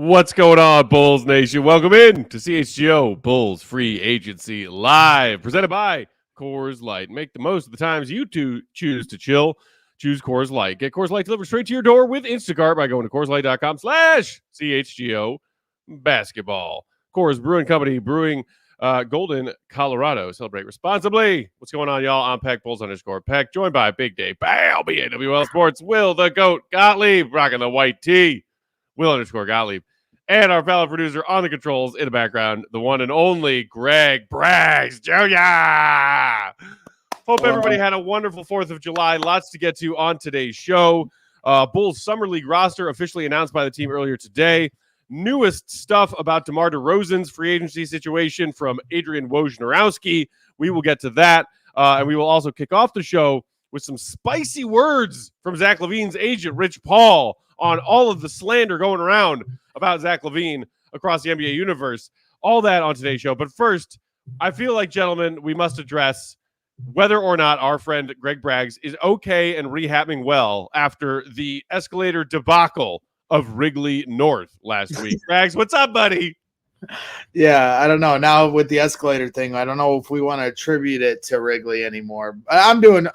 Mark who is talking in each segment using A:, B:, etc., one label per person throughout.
A: What's going on, Bulls Nation? Welcome in to CHGO Bulls Free Agency Live, presented by Coors Light. Make the most of the times you two choose to chill. Choose Coors Light. Get Coors Light delivered straight to your door with Instacart by going to CoorsLight.com/CHGO Basketball. Coors Brewing Company, brewing Golden, Colorado. Celebrate responsibly. What's going on, y'all? I'm Peck Bulls_Peck, joined by Big Dave Bale, BAWL Sports, Will the Goat Gottlieb, rocking the white tee, Will_Gottlieb, and our fellow producer on the controls in the background, the one and only Greg Braggs Jr. Hope everybody had a wonderful 4th of July. Lots to get to on today's show. Bulls Summer League roster officially announced by the team earlier today. Newest stuff about DeMar DeRozan's free agency situation from Adrian Wojnarowski. We will get to that. And we will also kick off the show with some spicy words from Zach LaVine's agent, Rich Paul, on all of the slander going around about Zach LaVine across the NBA universe. All that on today's show. But first, I feel like, gentlemen, we must address whether or not our friend Greg Braggs is okay and rehabbing well after the escalator debacle of Wrigley North last week. Braggs, what's up, buddy?
B: Yeah, I don't know. Now with the escalator thing, I don't know if we want to attribute it to Wrigley anymore. I'm doing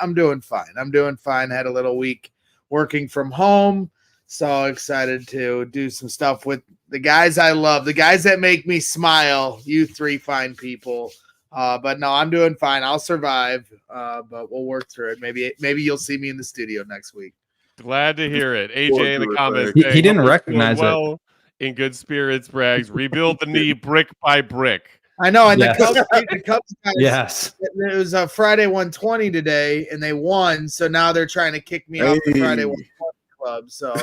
B: fine. I'm doing fine. Had a little week working from home. So excited to do some stuff with the guys I love, the guys that make me smile, you three fine people. But no, I'm doing fine. I'll survive, but we'll work through it. Maybe you'll see me in the studio next week.
A: Glad to hear it. AJ in the comments.
C: He didn't recognize it.
A: In good spirits, Braggs. Rebuild the knee brick by brick.
B: I know. And
C: yes.
B: the Cubs guys,
C: yes.
B: It was a Friday 120 today, and they won. So now they're trying to kick me off the Friday 120 club. So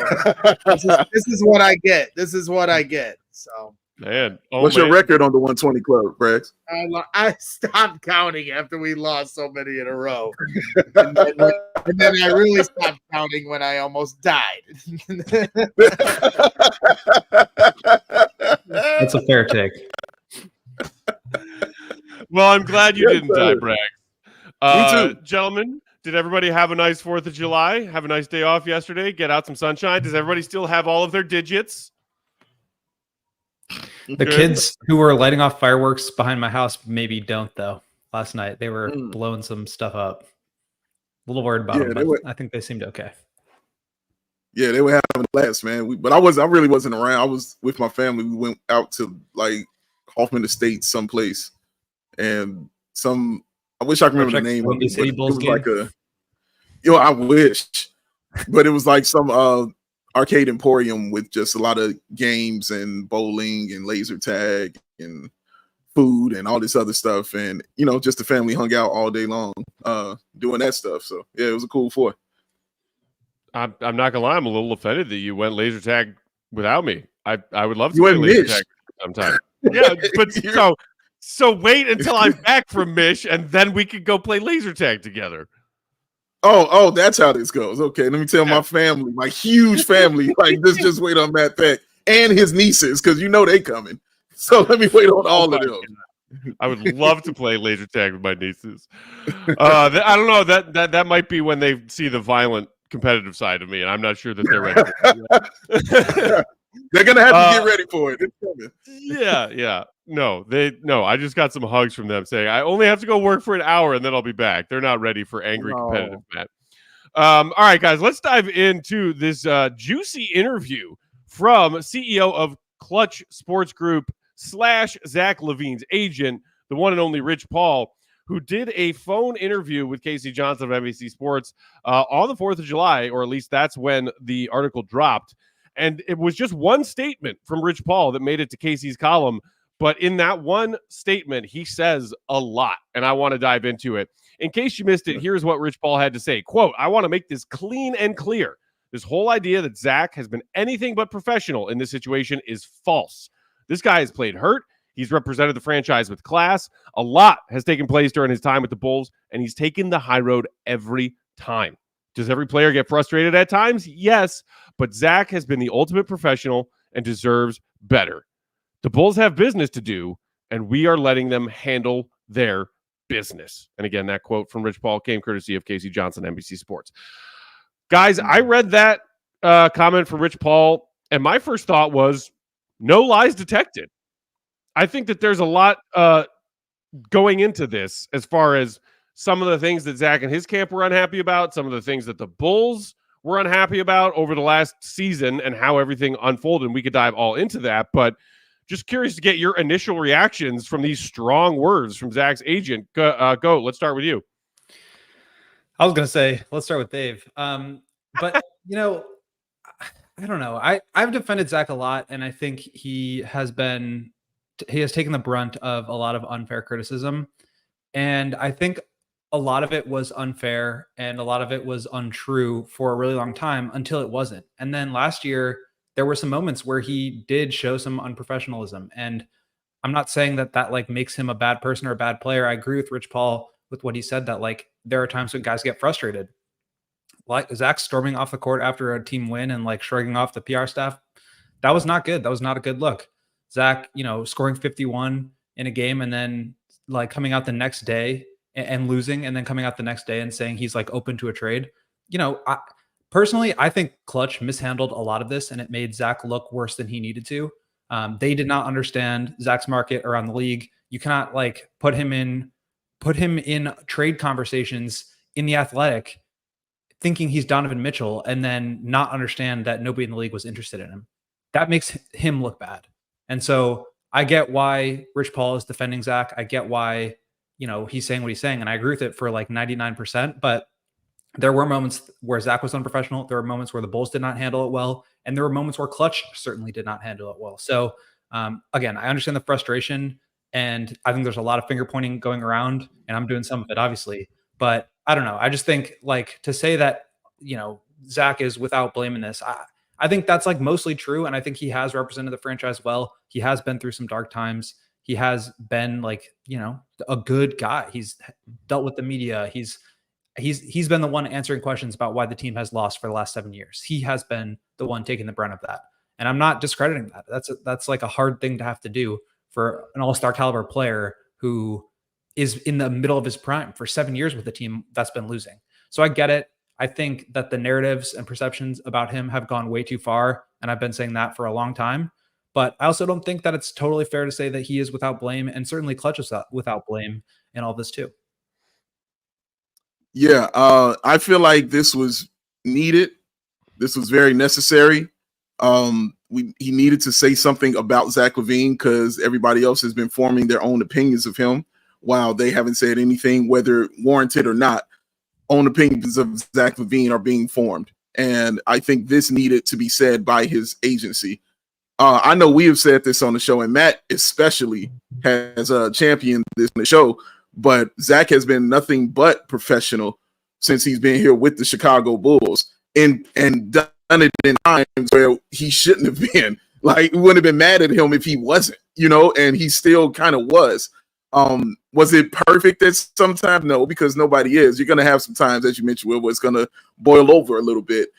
B: this is what I get. This is what I get. So.
A: Man,
D: what's your record on the 120 club, Braggs?
B: I stopped counting after we lost so many in a row, and then I really stopped counting when I almost died.
C: That's a fair take.
A: Well, I'm glad you didn't die, Braggs.
D: Me too.
A: Gentlemen, did everybody have a nice 4th of July? Have a nice day off yesterday? Get out some sunshine? Does everybody still have all of their digits?
C: The kids who were lighting off fireworks behind my house maybe don't, though. Last night they were blowing some stuff up. A little worried about them, but I think they seemed okay.
D: Yeah, they were having a blast, man. But I really wasn't around. I was with my family. We went out to like Hoffman Estates, someplace, and I wish I could remember the name of it.
C: City Bulls game?
D: Like I wish, but it was like some arcade emporium with just a lot of games and bowling and laser tag and food and all this other stuff. And, just the family hung out all day long doing that stuff. So, yeah, it was a cool 4th.
A: I'm not going to lie. I'm a little offended that you went laser tag without me. I would love to play laser tag sometime. Yeah, but so wait until I'm back from Mish, and then we could go play laser tag together.
D: Oh, that's how this goes. Okay, let me tell my family, my huge family, like just wait on Matt Peck and his nieces, because they coming. So let me wait on all of them.
A: I would love to play laser tag with my nieces. I don't know, that might be when they see the violent competitive side of me, and I'm not sure that they're ready for that.
D: They're gonna have to get ready for it. It's coming.
A: Yeah. No, I just got some hugs from them saying I only have to go work for an hour and then I'll be back. They're not ready for angry competitive Matt. All right, guys, let's dive into this juicy interview from CEO of Klutch Sports Group / Zach LaVine's agent, the one and only Rich Paul, who did a phone interview with Casey Johnson of NBC Sports on the 4th of July, or at least that's when the article dropped. And it was just one statement from Rich Paul that made it to Casey's column. But in that one statement, he says a lot, and I want to dive into it. In case you missed it, here's what Rich Paul had to say. Quote, "I want to make this clean and clear. This whole idea that Zach has been anything but professional in this situation is false. This guy has played hurt. He's represented the franchise with class. A lot has taken place during his time with the Bulls, and he's taken the high road every time. Does every player get frustrated at times? Yes, but Zach has been the ultimate professional and deserves better. The Bulls have business to do, and we are letting them handle their business." And again, that quote from Rich Paul came courtesy of Casey Johnson, NBC Sports. Guys, I read that comment from Rich Paul, and my first thought was, no lies detected. I think that there's a lot going into this as far as some of the things that Zach and his camp were unhappy about, some of the things that the Bulls were unhappy about over the last season and how everything unfolded. And we could dive all into that, but just curious to get your initial reactions from these strong words from Zach's agent. Go. Let's start with you.
C: I was going to say, let's start with Dave. But, you know, I don't know. I've defended Zach a lot, and I think he has taken the brunt of a lot of unfair criticism. And I think a lot of it was unfair and a lot of it was untrue for a really long time until it wasn't. And then last year, there were some moments where he did show some unprofessionalism. And I'm not saying that like makes him a bad person or a bad player. I agree with Rich Paul with what he said, that like there are times when guys get frustrated. Like Zach storming off the court after a team win and like shrugging off the PR staff. That was not good. That was not a good look. Zach, you know, scoring 51 in a game and then like coming out the next day and losing, and then coming out the next day and saying he's like open to a trade. You know, personally, I think Klutch mishandled a lot of this and it made Zach look worse than he needed to. They did not understand Zach's market around the league. You cannot like put him in trade conversations in The Athletic thinking he's Donovan Mitchell and then not understand that nobody in the league was interested in him. That makes him look bad. And so I get why Rich Paul is defending Zach. I get why, you know, he's saying what he's saying. And I agree with it for like 99%, but there were moments where Zach was unprofessional. There were moments where the Bulls did not handle it well. And there were moments where Klutch certainly did not handle it well. So again, I understand the frustration and I think there's a lot of finger pointing going around and I'm doing some of it obviously, but I don't know. I just think like to say that, you know, Zach is without blame in this. I think that's like mostly true. And I think he has represented the franchise well. He has been through some dark times. He has been like, you know, a good guy. He's dealt with the media. He's been the one answering questions about why the team has lost for the last 7 years. He has been the one taking the brunt of that. And I'm not discrediting that. That's like a hard thing to have to do for an all-star caliber player who is in the middle of his prime for 7 years with a team that's been losing. So I get it. I think that the narratives and perceptions about him have gone way too far. And I've been saying that for a long time. But I also don't think that it's totally fair to say that he is without blame, and certainly Klutch is without blame in all this too.
D: Yeah, I feel like this was needed. This was very necessary. He needed to say something about Zach LaVine because everybody else has been forming their own opinions of him while they haven't said anything, whether warranted or not. Own opinions of Zach LaVine are being formed. And I think this needed to be said by his agency. I know we have said this on the show, and Matt especially has championed this on the show, but Zach has been nothing but professional since he's been here with the Chicago Bulls and done it in times where he shouldn't have been. Like, we wouldn't have been mad at him if he wasn't, you know, and he still kind of was. Was it perfect at some time? No, because nobody is. You're going to have some times, as you mentioned, where it's going to boil over a little bit.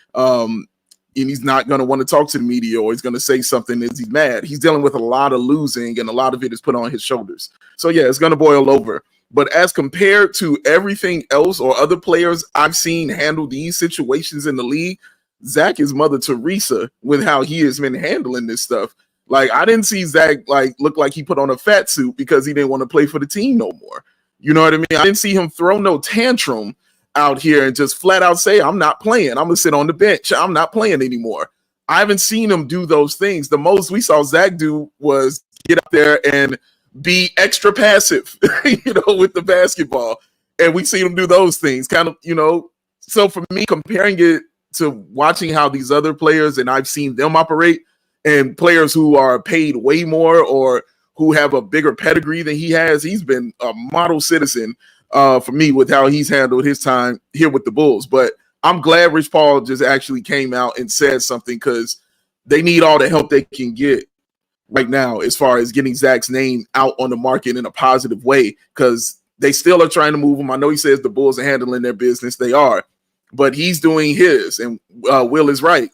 D: And he's not going to want to talk to the media, or he's going to say something as he's mad. He's dealing with a lot of losing, and a lot of it is put on his shoulders. So, yeah, it's going to boil over. But as compared to everything else or other players I've seen handle these situations in the league, Zach is Mother Teresa with how he has been handling this stuff. Like, I didn't see Zach like look like he put on a fat suit because he didn't want to play for the team no more. You know what I mean? I didn't see him throw no tantrum out here and just flat out say, I'm not playing. I'm going to sit on the bench. I'm not playing anymore. I haven't seen him do those things. The most we saw Zach do was get out there and be extra passive, you know, with the basketball. And we see him do those things kind of, you know. So for me, comparing it to watching how these other players, and I've seen them operate, and players who are paid way more or who have a bigger pedigree than he has, he's been a model citizen for me with how he's handled his time here with the Bulls. But I'm glad Rich Paul just actually came out and said something, because they need all the help they can get right now as far as getting Zach's name out on the market in a positive way, because they still are trying to move him. I know he says the Bulls are handling their business. They are, but he's doing his, and Will is right.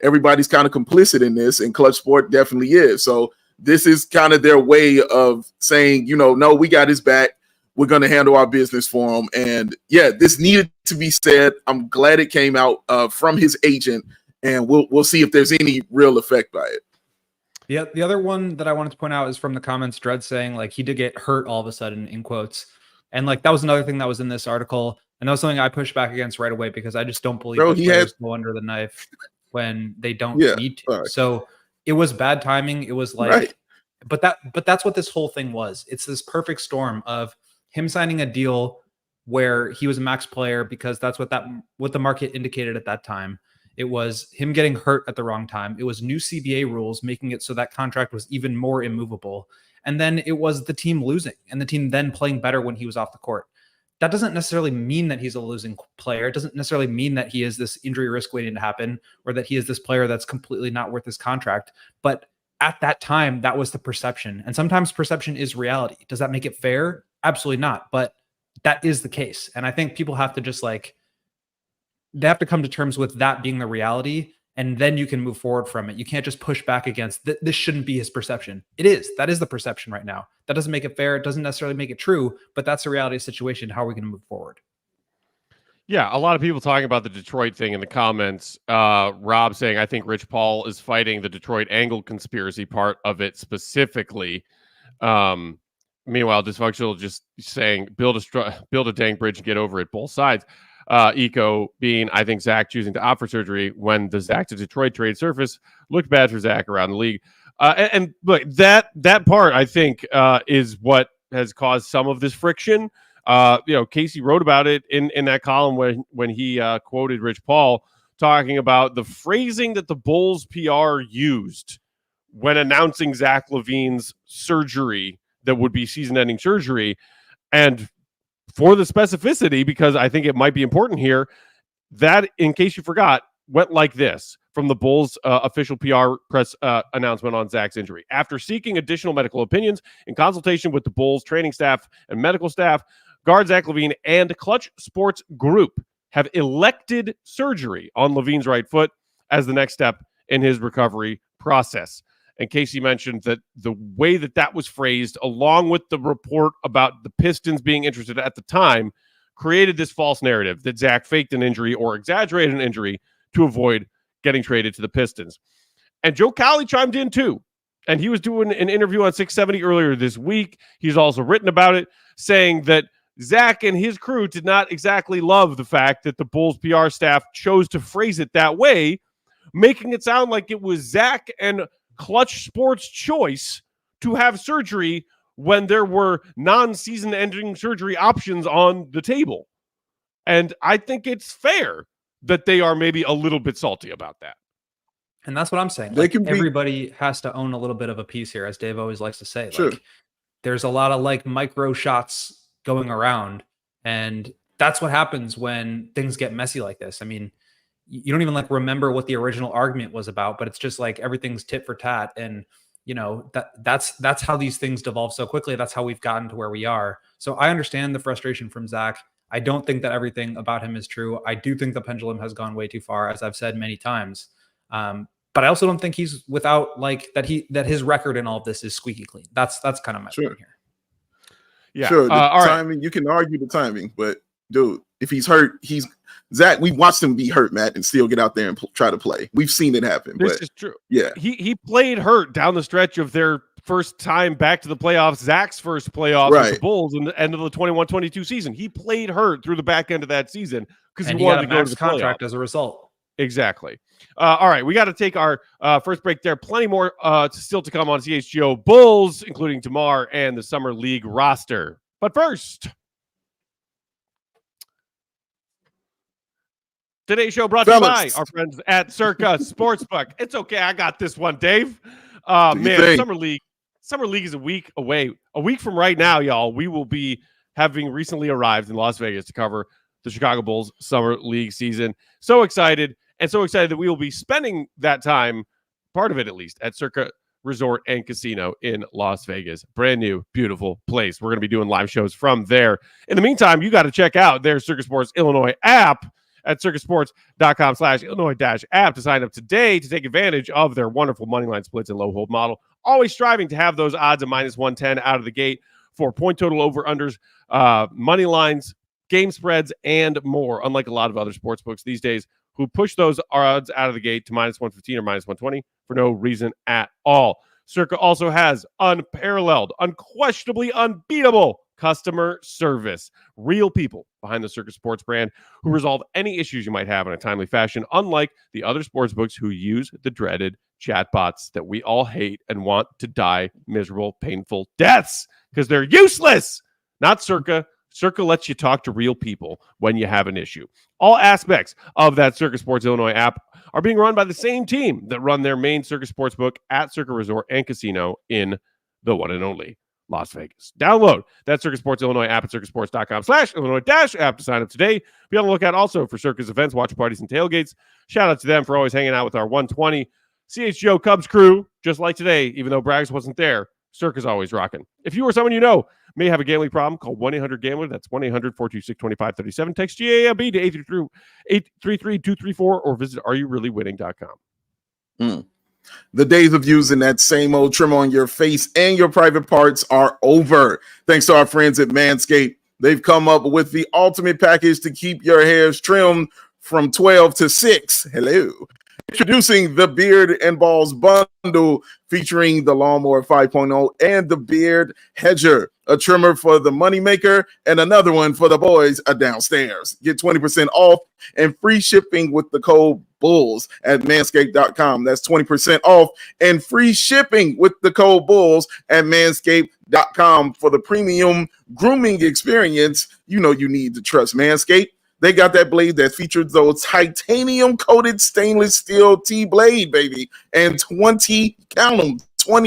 D: Everybody's kind of complicit in this, and Klutch Sport definitely is. So this is kind of their way of saying, you know, no, we got his back. We're going to handle our business for him. And yeah, this needed to be said. I'm glad it came out from his agent, and we'll see if there's any real effect by it.
C: The other one that I wanted to point out is from the comments, Dredd saying like he did get hurt all of a sudden in quotes. And like that was another thing that was in this article. And that was something I pushed back against right away because I just don't believe that players go under the knife when they don't need to. Right. So it was bad timing. It was like, but that's what this whole thing was. It's this perfect storm of him signing a deal where he was a max player because that's what the market indicated at that time. It was him getting hurt at the wrong time. It was new CBA rules making it so that contract was even more immovable. And then it was the team losing and the team then playing better when he was off the court. That doesn't necessarily mean that he's a losing player. It doesn't necessarily mean that he is this injury risk waiting to happen or that he is this player that's completely not worth his contract. But at that time, that was the perception. And sometimes perception is reality. Does that make it fair? Absolutely not. But that is the case. And I think people have to just like, they have to come to terms with that being the reality. And then you can move forward from it. You can't just push back against this shouldn't be his perception. It is. That is the perception right now. That doesn't make it fair. It doesn't necessarily make it true, but that's the reality of the situation. How are we going to move forward?
A: Yeah, a lot of people talking about the Detroit thing in the comments. Rob saying, I think Rich Paul is fighting the Detroit angle conspiracy part of it specifically. Meanwhile, Dysfunctional just saying, build a dang bridge and get over it, both sides. Eco being, I think Zach choosing to opt for surgery when the Zach to Detroit trade surface looked bad for Zach around the league. And look, that part, I think, is what has caused some of this friction. Casey wrote about it in that column when he quoted Rich Paul talking about the phrasing that the Bulls PR used when announcing Zach LaVine's surgery that would be season-ending surgery. And for the specificity, because I think it might be important here, that, in case you forgot, went like this from the Bulls' official PR press announcement on Zach's injury. After seeking additional medical opinions in consultation with the Bulls' training staff and medical staff, guard Zach LaVine and Klutch Sports Group have elected surgery on LaVine's right foot as the next step in his recovery process. And Casey mentioned that the way that was phrased, along with the report about the Pistons being interested at the time, created this false narrative that Zach faked an injury or exaggerated an injury to avoid getting traded to the Pistons. And Joe Cowley chimed in too. And he was doing an interview on 670 earlier this week. He's also written about it, saying that Zach and his crew did not exactly love the fact that the Bulls PR staff chose to phrase it that way, making it sound like it was Zach and Klutch Sports' choice to have surgery when there were non-season ending surgery options on the table. And I think it's fair that they are maybe a little bit salty about that.
C: And that's what I'm saying. Like, everybody has to own a little bit of a piece here, as Dave always likes to say.
D: Sure.
C: Like, there's a lot of like micro shots going around, and that's what happens when things get messy like this. I mean, you don't even like remember what the original argument was about, but it's just like everything's tit for tat. And that's how these things devolve so quickly. That's how we've gotten to where we are. So I understand the frustration from Zach. I don't think that everything about him is true. I do think the pendulum has gone way too far, as I've said many times. But I also don't think he's without like that his record in all of this is squeaky clean. That's kind of my point here.
D: Yeah. Sure. The timing, you can argue the timing, but dude, if he's hurt, Zach, we watched him be hurt, Matt, and still get out there and try to play. We've seen it happen.
A: This is true.
D: Yeah.
A: He played hurt down the stretch of their first time back to the playoffs, Zach's first playoffs with the Bulls in the end of the 21-22 season. He played hurt through the back end of that season because he wanted to go to the
C: contract as a result.
A: Exactly. All right, we got to take our first break there. Plenty more still to come on CHGO Bulls, including DeMar and the Summer League roster. But first, today's show brought to you by our friends at Circa Sportsbook. It's okay, I got this one, Dave. Man, Summer League is a week away. A week from right now, y'all, we will be having recently arrived in Las Vegas to cover the Chicago Bulls Summer League season. So excited, and so excited that we will be spending that time, part of it at least, at Circa Resort and Casino in Las Vegas. Brand new, beautiful place. We're going to be doing live shows from there. In the meantime, you got to check out their Circa Sports Illinois app at circasports.com/Illinois-app to sign up today to take advantage of their wonderful moneyline splits and low hold model. Always striving to have those odds of -110 out of the gate for point total over-unders, money lines, game spreads, and more. Unlike a lot of other sports books these days who push those odds out of the gate to -115 or -120 for no reason at all. Circa also has unparalleled, unquestionably unbeatable customer service. Real people behind the Circa Sports brand who resolve any issues you might have in a timely fashion, unlike the other sports books who use the dreaded chatbots that we all hate and want to die miserable, painful deaths because they're useless. Not Circa. Circa lets you talk to real people when you have an issue. All aspects of that Circa Sports Illinois app are being run by the same team that run their main Circa Sportsbook at Circa Resort and Casino in the one and only Las Vegas. Download that Circa Sports Illinois app at circasports.com/Illinois-app to sign up today. Be on the lookout also for Circa's events, watch parties, and tailgates. Shout out to them for always hanging out with our 120 CHGO Cubs crew, just like today, even though Braggs wasn't there. Circa's always rocking. If you or someone you know may have a gambling problem, call 1-800-GAMBLER. That's 1-800-426-2537. Text GAMB to 833-234 or visit areyoureallywinning.com.
D: The days of using that same old trim on your face and your private parts are over. Thanks to our friends at Manscaped. They've come up with the ultimate package to keep your hairs trimmed from 12 to 6. Hello. Introducing the Beard and Balls bundle featuring the Lawnmower 5.0 and the Beard Hedger, a trimmer for the moneymaker and another one for the boys downstairs. Get 20% off and free shipping with the code BULLS at manscaped.com. That's 20% off and free shipping with the code BULLS at manscaped.com for the premium grooming experience you know you need to trust Manscaped. They got that blade that features those titanium-coated stainless steel T-blade, baby, and 20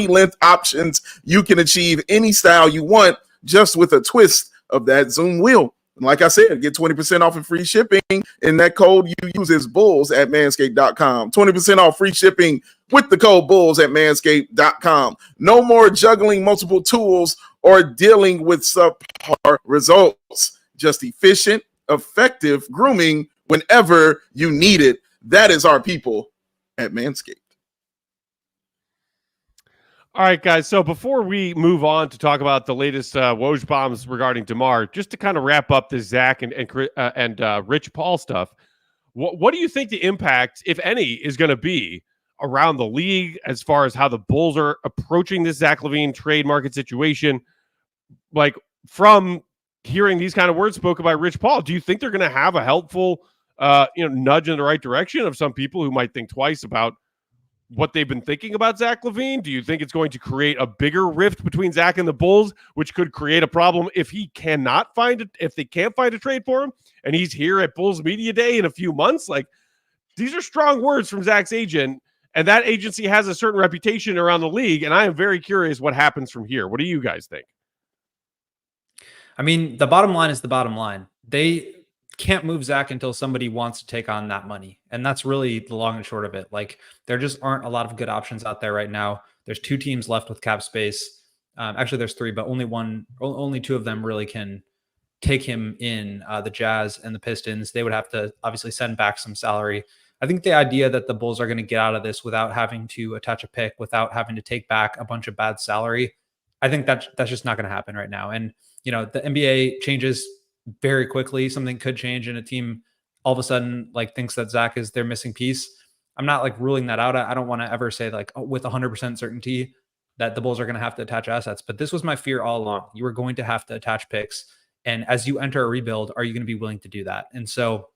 D: length options. You can achieve any style you want just with a twist of that zoom wheel. And like I said, get 20% off and free shipping, and that code you use is BULLS at manscaped.com. 20% off free shipping with the code BULLS at manscaped.com. No more juggling multiple tools or dealing with subpar results. Just efficient, effective grooming whenever you need it. That is our people at Manscaped.
A: All right, guys. So before we move on to talk about the latest Woj bombs regarding DeMar, just to kind of wrap up this Zach and Rich Paul stuff, what do you think the impact, if any, is going to be around the league as far as how the Bulls are approaching this Zach LaVine trade market situation? Like, from hearing these kind of words spoken by Rich Paul, do you think they're going to have a helpful nudge in the right direction of some people who might think twice about what they've been thinking about Zach LaVine? Do you think it's going to create a bigger rift between Zach and the Bulls, which could create a problem if they can't find a trade for him and he's here at Bulls Media Day in a few months? Like, these are strong words from Zach's agent, and that agency has a certain reputation around the league, and I am very curious what happens from here. What do you guys think?
C: I mean, the bottom line is the bottom line. They can't move Zach until somebody wants to take on that money. And that's really the long and short of it. Like, there just aren't a lot of good options out there right now. There's 2 teams left with cap space. Actually, there's 3, but only 2 of them really can take him in, the Jazz and the Pistons. They would have to obviously send back some salary. I think the idea that the Bulls are going to get out of this without having to attach a pick, without having to take back a bunch of bad salary, I think that's just not going to happen right now. And, the NBA changes very quickly. Something could change, and a team all of a sudden thinks that Zach is their missing piece. I'm not ruling that out. I don't want to ever say with 100% certainty that the Bulls are going to have to attach assets, but this was my fear all along. You were going to have to attach picks. And as you enter a rebuild, are you going to be willing to do that? And so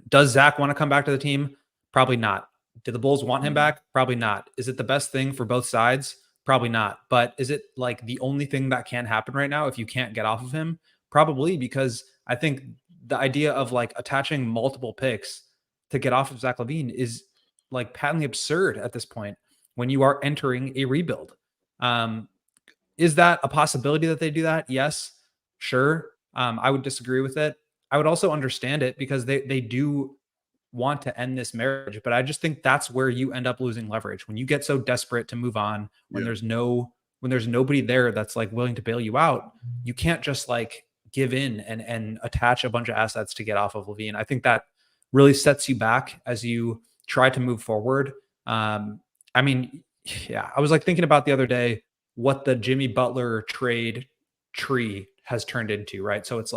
C: does Zach want to come back to the team? Probably not. Do the Bulls want him back? Probably not. Is it the best thing for both sides? Probably not. But is it the only thing that can happen right now if you can't get off of him? Probably, because I think the idea of attaching multiple picks to get off of Zach LaVine is patently absurd at this point when you are entering a rebuild. Is that a possibility that they do that? Yes, sure. I would disagree with it. I would also understand it because they do want to end this marriage, but I just think that's where you end up losing leverage when you get so desperate to move on. When there's nobody there that's willing to bail you out. You can't just give in and attach a bunch of assets to get off of LaVine. I think that really sets you back as you try to move forward. I was thinking about the other day what the Jimmy Butler trade tree has turned into, right? So it's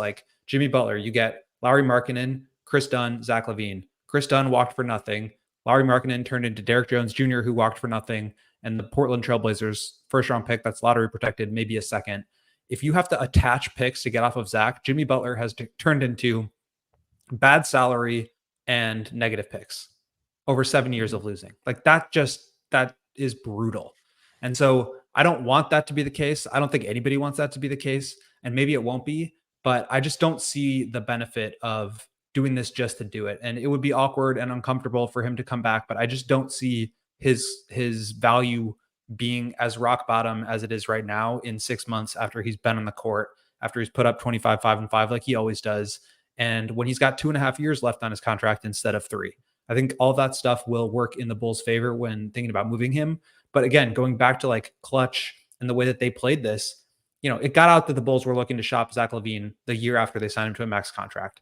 C: Jimmy Butler, you get Lauri Markkanen, Chris Dunn, Zach LaVine. Chris Dunn walked for nothing. Lauri Markkanen turned into Derrick Jones Jr., who walked for nothing. and the Portland Trailblazers first round pick that's lottery protected, maybe a second. If you have to attach picks to get off of Zach, Jimmy Butler has turned into bad salary and negative picks over 7 years of losing. Like that is brutal. And so I don't want that to be the case. I don't think anybody wants that to be the case. And maybe it won't be, but I just don't see the benefit of doing this just to do it. And it would be awkward and uncomfortable for him to come back, but I just don't see his value being as rock bottom as it is right now in 6 months after he's been on the court, after he's put up 25, 5 and 5, like he always does. And when he's got 2.5 years left on his contract instead of 3, I think all that stuff will work in the Bulls' favor when thinking about moving him. But again, going back to like Klutch and the way that they played this, it got out that the Bulls were looking to shop Zach LaVine the year after they signed him to a max contract.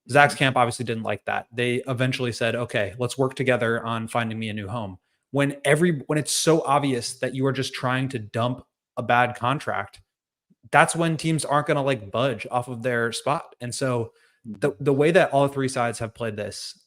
C: Zach's camp obviously didn't like that. They eventually said, okay, let's work together on finding me a new home. When it's so obvious that you are just trying to dump a bad contract, that's when teams aren't going to like budge off of their spot. And so the way that all 3 sides have played this,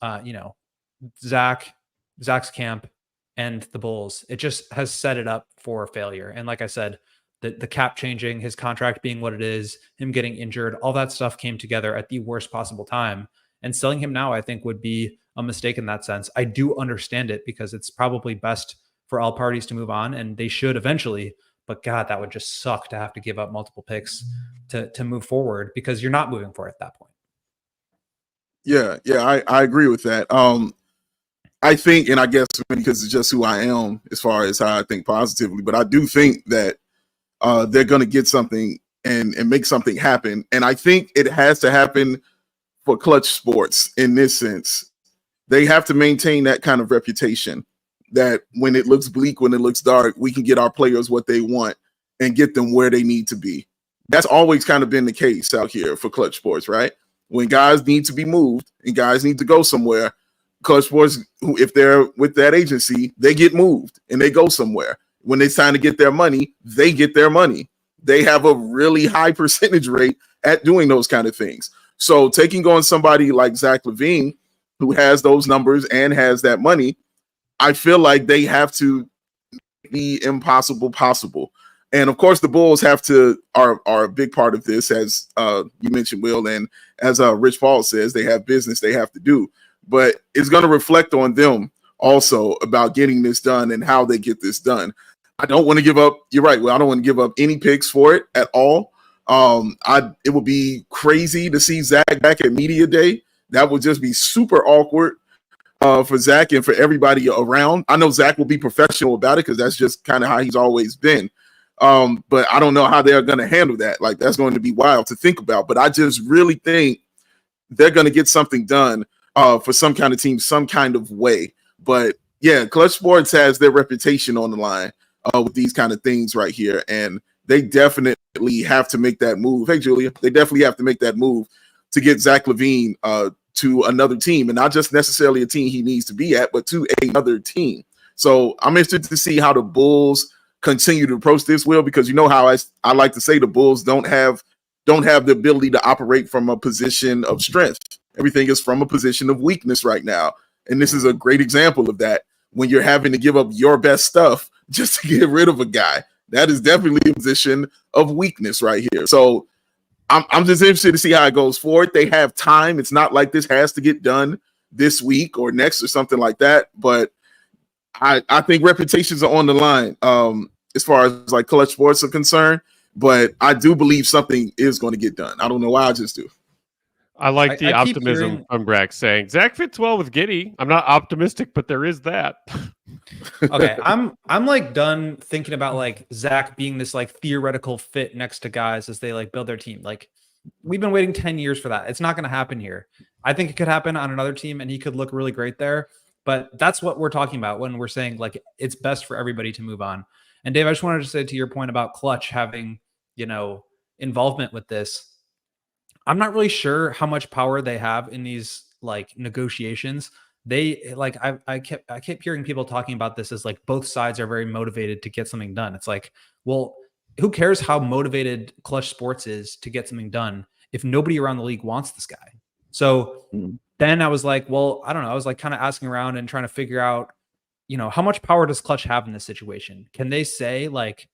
C: Zach's camp and the Bulls, it just has set it up for failure. And like I said, the cap changing, his contract being what it is, him getting injured, all that stuff came together at the worst possible time. And selling him now, I think, would be a mistake in that sense. I do understand it because it's probably best for all parties to move on, and they should eventually. But God, that would just suck to have to give up multiple picks to move forward because you're not moving forward at that point.
D: Yeah, I agree with that. I think, and I guess because it's just who I am as far as how I think positively, but I do think that they're going to get something and make something happen. And I think it has to happen for Klutch Sports in this sense. They have to maintain that kind of reputation that when it looks bleak, when it looks dark, we can get our players what they want and get them where they need to be. That's always kind of been the case out here for Klutch Sports, right? When guys need to be moved and guys need to go somewhere, Klutch Sports, if they're with that agency, they get moved and they go somewhere. When it's time to get their money, they get their money. They have a really high percentage rate at doing those kind of things. So taking on somebody like Zach LaVine, who has those numbers and has that money, I feel like they have to be impossible possible. And of course, the Bulls are a big part of this, as you mentioned, Will, and as Rich Paul says, they have business they have to do. But it's going to reflect on them also about getting this done and how they get this done. I don't want to give up. You're right. Well, I don't want to give up any picks for it at all. It would be crazy to see Zach back at Media Day. That would just be super awkward for Zach and for everybody around. I know Zach will be professional about it because that's just kind of how he's always been. But I don't know how they're going to handle that. Like, that's going to be wild to think about. But I just really think they're going to get something done for some kind of team, some kind of way. But yeah, Klutch Sports has their reputation on the line with these kind of things right here. And they definitely have to make that move. Hey, Julia, they definitely have to make that move to get Zach LaVine to another team, and not just necessarily a team he needs to be at, but to another team. So I'm interested to see how the Bulls continue to approach this, Will, because you know how I like to say the Bulls don't have the ability to operate from a position of strength. Everything is from a position of weakness right now. And this is a great example of that. When you're having to give up your best stuff just to get rid of a guy, that is definitely a position of weakness right here. So I'm just interested to see how it goes forward. They have time. It's not like this has to get done this week or next or something like that. But I think reputations are on the line as far as like Klutch Sports are concerned. But I do believe something is going to get done. I don't know why, I just do.
A: I like the optimism from Brax saying Zach fits well with Giddey. I'm not optimistic, but there is that.
C: Okay, I'm like done thinking about like Zach being this like theoretical fit next to guys as they like build their team. Like, we've been waiting 10 years for that. It's not going to happen here. I think it could happen on another team and he could look really great there. But that's what we're talking about when we're saying like it's best for everybody to move on. And Dave, I just wanted to say to your point about Klutch having, involvement with this. I'm not really sure how much power they have in these like negotiations. They like I kept hearing people talking about this as like both sides are very motivated to get something done. It's like, well, who cares how motivated Klutch Sports is to get something done if nobody around the league wants this guy? So then I was like, well, I don't know. I was like kind of asking around and trying to figure out, how much power does Klutch have in this situation? Can they say like,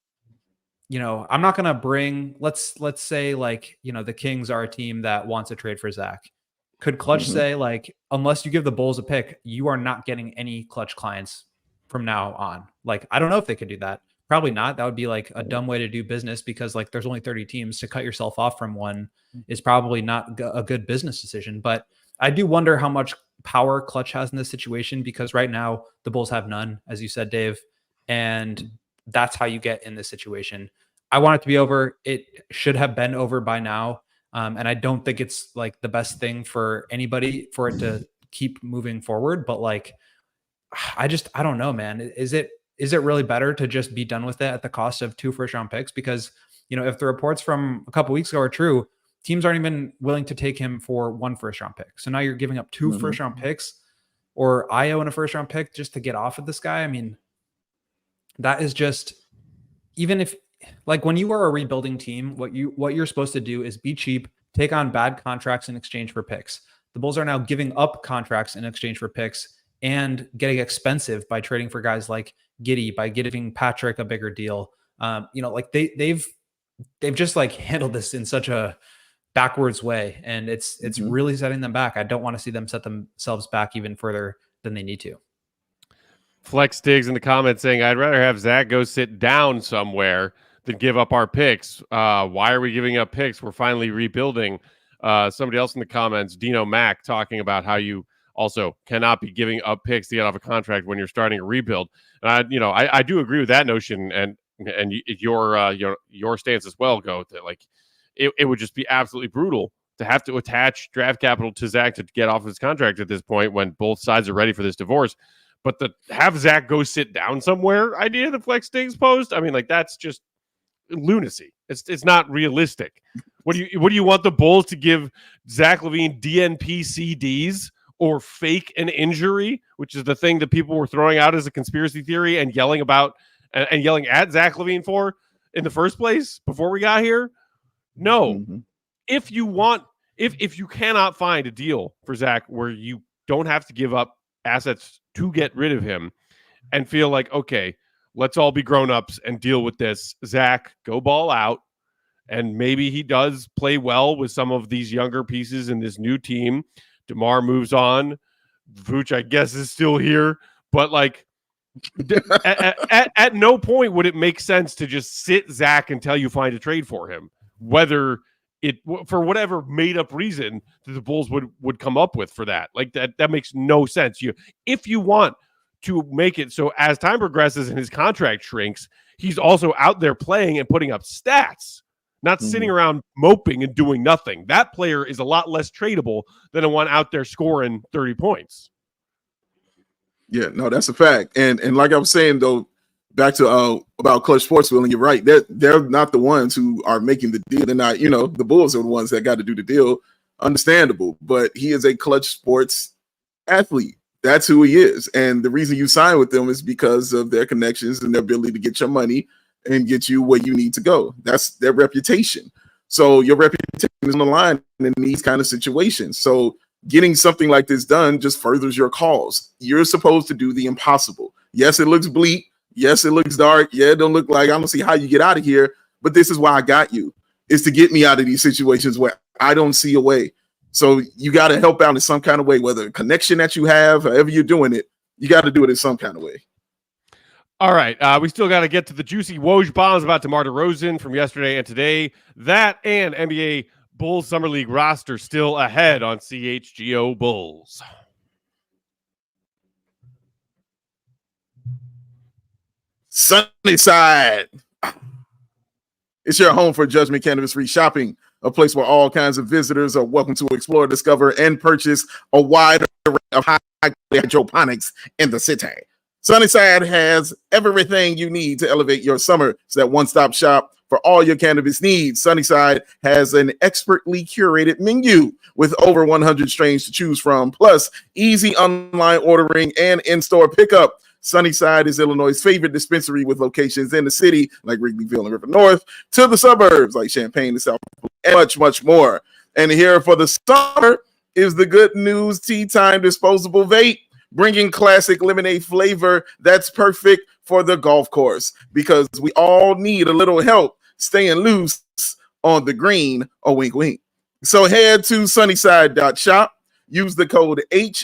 C: I'm not going to bring, let's say like, the Kings are a team that wants to trade for Zach. Could Klutch say like, unless you give the Bulls a pick, you are not getting any Klutch clients from now on? Like, I don't know if they could do that. Probably not. That would be like a dumb way to do business, because like there's only 30 teams. To cut yourself off from one is probably not a good business decision. But I do wonder how much power Klutch has in this situation, because right now the Bulls have none, as you said, Dave, and that's how you get in this situation. I want it to be over. It should have been over by now. And I don't think it's like the best thing for anybody for it to keep moving forward. But like, I don't know, man. Is it really better to just be done with it at the cost of 2 first-round picks? Because, if the reports from a couple weeks ago are true, teams aren't even willing to take him for 1 first-round pick. So now you're giving up 2 first-round picks, or Io in a first-round pick just to get off of this guy. I mean, that is just, even if, like, when you are a rebuilding team, what you're supposed to do is be cheap, take on bad contracts in exchange for picks. The Bulls are now giving up contracts in exchange for picks and getting expensive by trading for guys like Giddey, by giving Patrick a bigger deal. Like they've just like handled this in such a backwards way, and it's really setting them back. I don't want to see them set themselves back even further than they need to.
A: Flex Diggs in the comments saying, I'd rather have Zach go sit down somewhere than give up our picks. Why are we giving up picks? We're finally rebuilding. Somebody else in the comments, Dino Mac, talking about how you also cannot be giving up picks to get off a contract when you're starting a rebuild. And I do agree with that notion, and your stance as well, Goat, that like it would just be absolutely brutal to have to attach draft capital to Zach to get off his contract at this point when both sides are ready for this divorce. But to have Zach go sit down somewhere idea the Flex Diggs post, I mean, like, that's just lunacy. It's not realistic. What do you want the Bulls to give Zach LaVine DNP CDs or fake an injury, which is the thing that people were throwing out as a conspiracy theory and yelling about and yelling at Zach LaVine for in the first place before we got here? No. If you cannot find a deal for Zach where you don't have to give up assets to get rid of him and feel like, okay, let's all be grown-ups and deal with this. Zach, go ball out. And maybe he does play well with some of these younger pieces in this new team. DeMar moves on. Vooch, I guess, is still here. But, like, at no point would it make sense to just sit Zach until you find a trade for him, whether it, for whatever made-up reason that the Bulls would come up with for that. Like, that makes no sense. If you want to make it so as time progresses and his contract shrinks, he's also out there playing and putting up stats, not sitting around moping and doing nothing. That player is a lot less tradable than the one out there scoring 30 points.
D: Yeah, no, that's a fact. And like I was saying, though, back to about Klutch Sportsville, and you're right, they're not the ones who are making the deal. They're not, the Bulls are the ones that got to do the deal. Understandable, but he is a Klutch Sports athlete. That's who he is. And the reason you sign with them is because of their connections and their ability to get your money and get you where you need to go. That's their reputation. So your reputation is on the line in these kind of situations. So getting something like this done just furthers your cause. You're supposed to do the impossible. Yes, it looks bleak. Yes, it looks dark. Yeah, it don't look like, I don't see how you get out of here, but this is why I got you, is to get me out of these situations where I don't see a way. So you got to help out in some kind of way, whether a connection that you have, however you're doing it, you got to do it in some kind of way.
A: All right. We still got to get to the juicy Woj bombs about DeMar DeRozan from yesterday and today. That and NBA Bulls Summer League roster still ahead on CHGO Bulls.
D: Sunnyside. It's your home for Judgment Cannabis-free shopping, a place where all kinds of visitors are welcome to explore, discover, and purchase a wide array of high-quality hydroponics in the city. Sunnyside has everything you need to elevate your summer. It's that one-stop shop for all your cannabis needs. Sunnyside has an expertly curated menu with over 100 strains to choose from, plus easy online ordering and in-store pickup. Sunnyside is Illinois' favorite dispensary with locations in the city like Wrigleyville and River North, to the suburbs like Champaign and South, and much, much more. And here for the summer is the Good News Tea Time disposable vape. bringing classic lemonade flavor that's perfect for the golf course, because we all need a little help staying loose on the green. A wink, wink. So head to sunnyside.shop, use the code HICHGO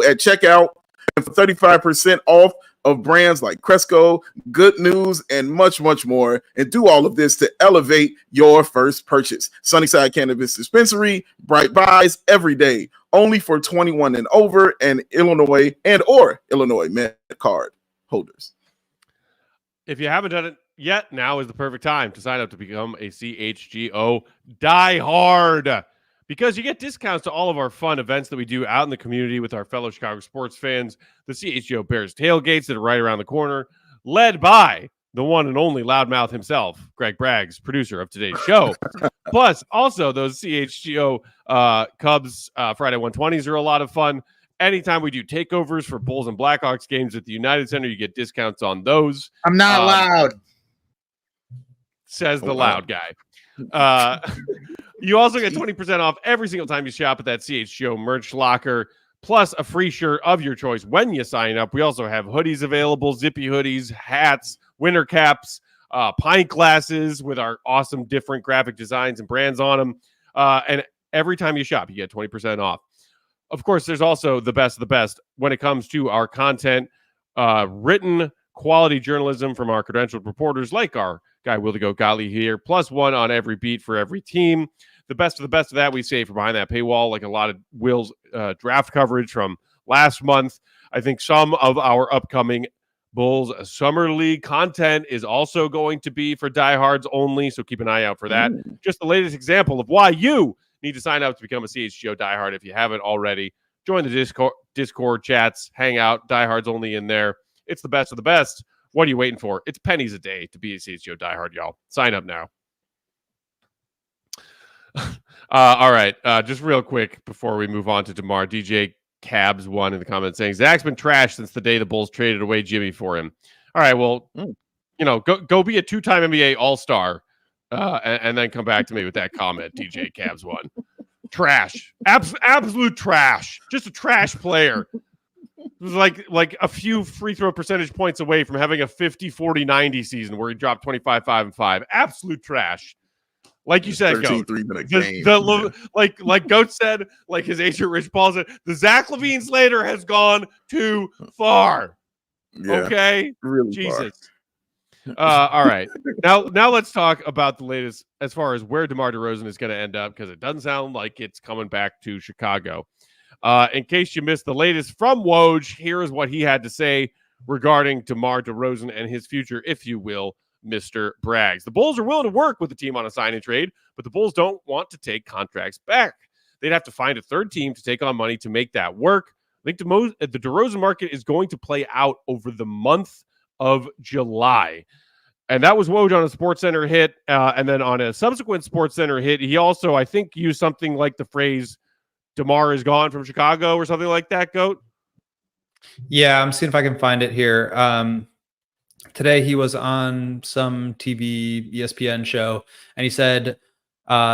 D: at checkout, and for 35% off of brands like Cresco, Good News, and much, much more. And do all of this to elevate your first purchase. Sunnyside Cannabis Dispensary, bright buys every day, only for 21 and over, and Illinois Med card holders.
A: If you haven't done it yet, now is the perfect time to sign up to become a CHGO diehard, because you get discounts to all of our fun events that we do out in the community with our fellow Chicago sports fans. The CHGO Bears tailgates that are right around the corner, led by the one and only loudmouth himself, Greg Braggs, producer of today's show. Plus, also those CHGO Cubs Friday 120s are a lot of fun. Anytime we do takeovers for Bulls and Blackhawks games at the United Center, you get discounts on those.
B: I'm not loud.
A: Says the loud guy. You also get 20% off every single time you shop at that CHGO merch locker, plus a free shirt of your choice when you sign up. We also have hoodies available, zippy hoodies, hats, winter caps, pint glasses with our awesome different graphic designs and brands on them. And every time you shop, you get 20% off. Of course, there's also the best of the best when it comes to our content, written quality journalism from our credentialed reporters like our guy Will to Go Gottlieb here, plus one on every beat for every team. The best of that we save from behind that paywall, like a lot of Will's draft coverage from last month. I think some of our upcoming Bulls Summer League content is also going to be for diehards only, so keep an eye out for that. Just the latest example of why you need to sign up to become a CHGO diehard if you haven't already. Join the Discord chats, hang out, diehards only in there. It's the best of the best. What are you waiting for? It's pennies a day to be a CHGO diehard, y'all. Sign up now. All right. Just real quick before we move on to DeMar, DJ Cabs one in the comments saying Zach's been trashed since the day the Bulls traded away Jimmy for him. All right. Well, go be a two-time NBA All-Star and then come back to me with that comment, DJ Cabs one. Trash. Absolute trash. Just a trash player. It was like a few free throw percentage points away from having a 50-40-90 season where he dropped 25, 5, and 5. Absolute trash. Like you said, Goat. Like Goat said, like his agent Rich Paul said, the Zach LaVine Slater has gone too far.
D: Yeah,
A: okay?
D: Really
A: Jesus. All right. Now let's talk about the latest as far as where DeMar DeRozan is going to end up, because it doesn't sound like it's coming back to Chicago. In case you missed the latest from Woj, here is what he had to say regarding DeMar DeRozan and his future, if you will, Mr. Braggs. The Bulls are willing to work with the team on a sign and trade, but the Bulls don't want to take contracts back. They'd have to find a third team to take on money to make that work. I think the DeRozan market is going to play out over the month of July. And that was Woj on a SportsCenter hit. And then on a subsequent SportsCenter hit, he also, I think, used something like the phrase, DeMar is gone from Chicago or something like that, Goat?
C: Yeah, I'm seeing if I can find it here. Today he was on some TV ESPN show, and he said,